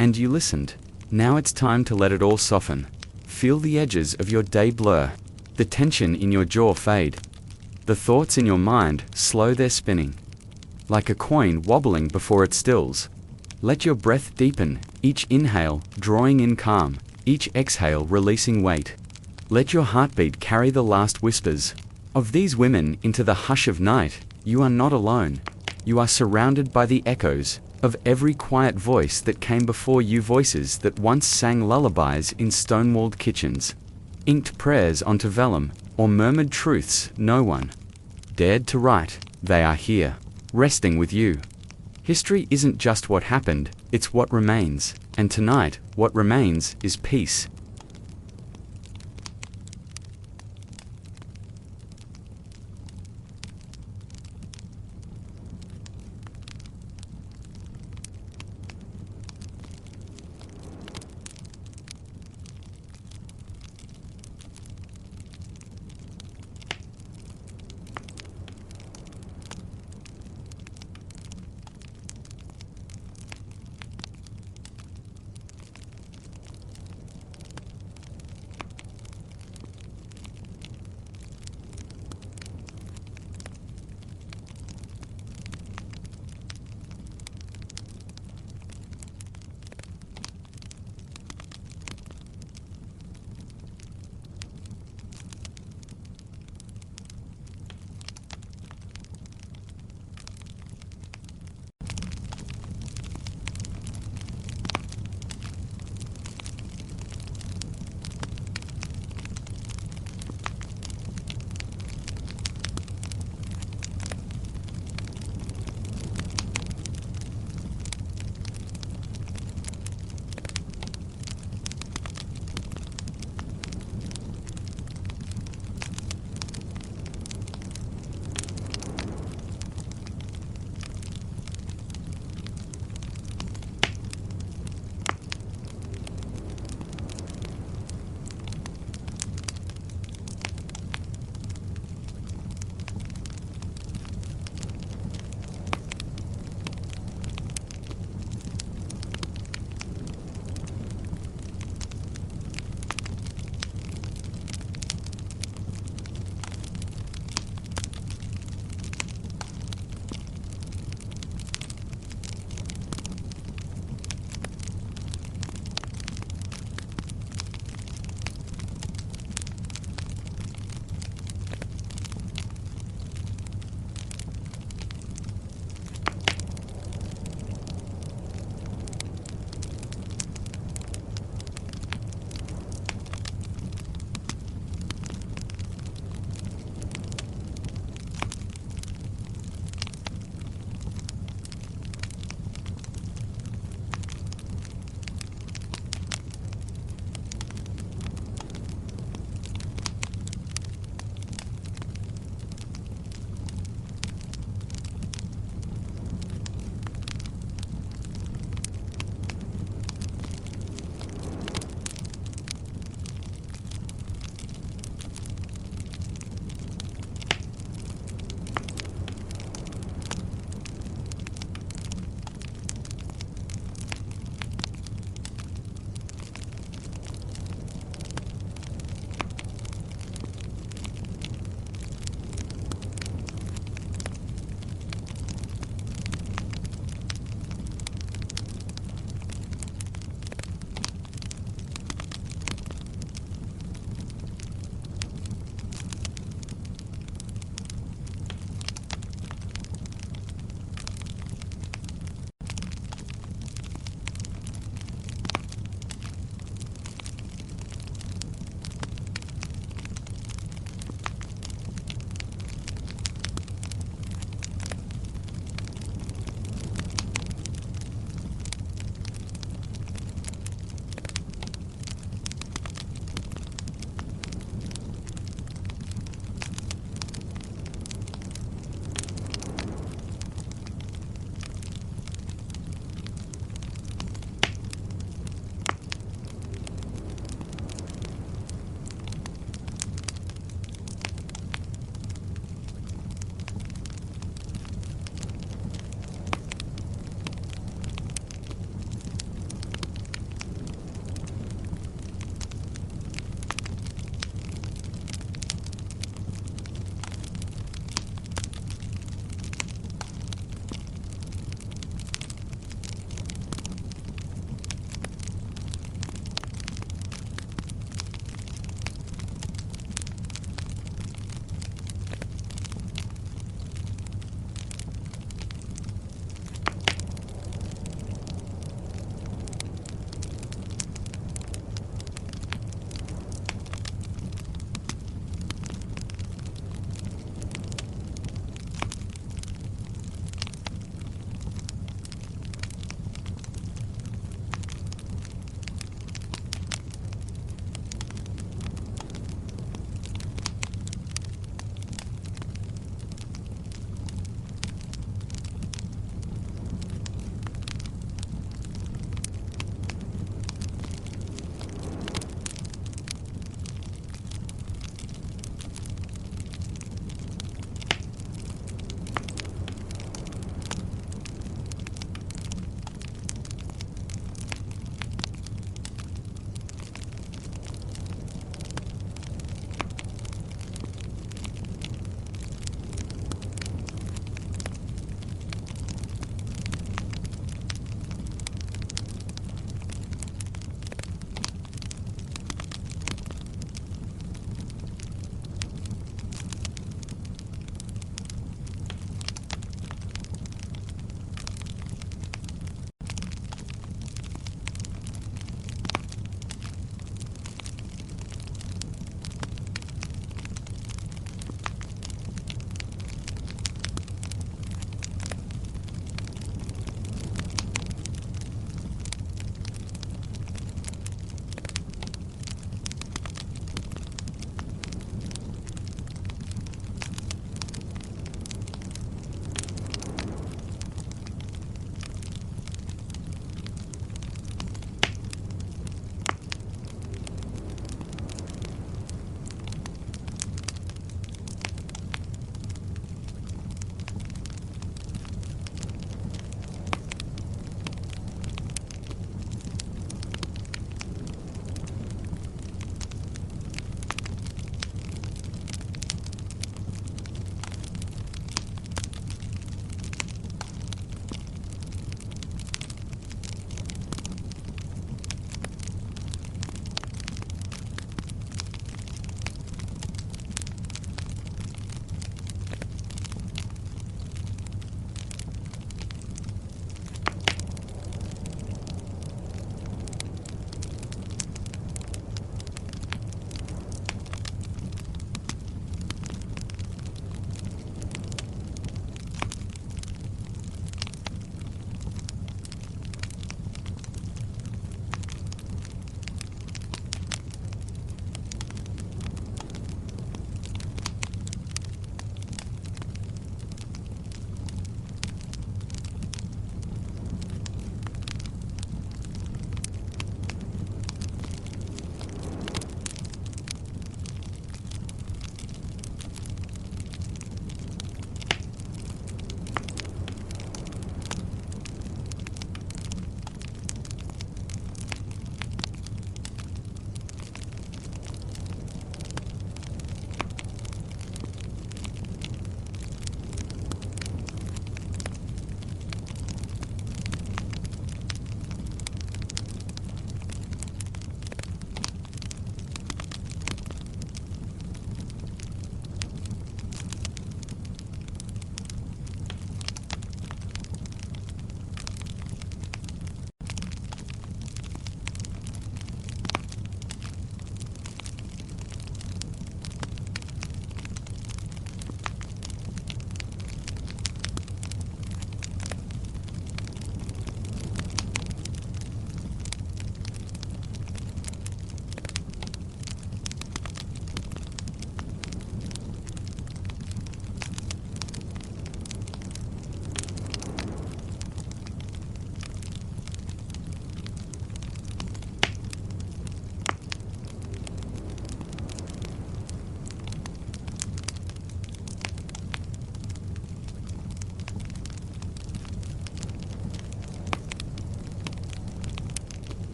And you listened. Now it's time to let it all soften. Feel the edges of your day blur, the tension in your jaw fade, the thoughts in your mind slow their spinning, like a coin wobbling before it stills. Let your breath deepen, each inhale drawing in calm, each exhale releasing weight. Let your heartbeat carry the last whispers of these women into the hush of night. You are not alone. You are surrounded by the echoes of every quiet voice that came before you, voices that once sang lullabies in stone-walled kitchens, inked prayers onto vellum, or murmured truths no one dared to write. They are here, resting with you. History isn't just what happened, it's what remains. And tonight, what remains is peace.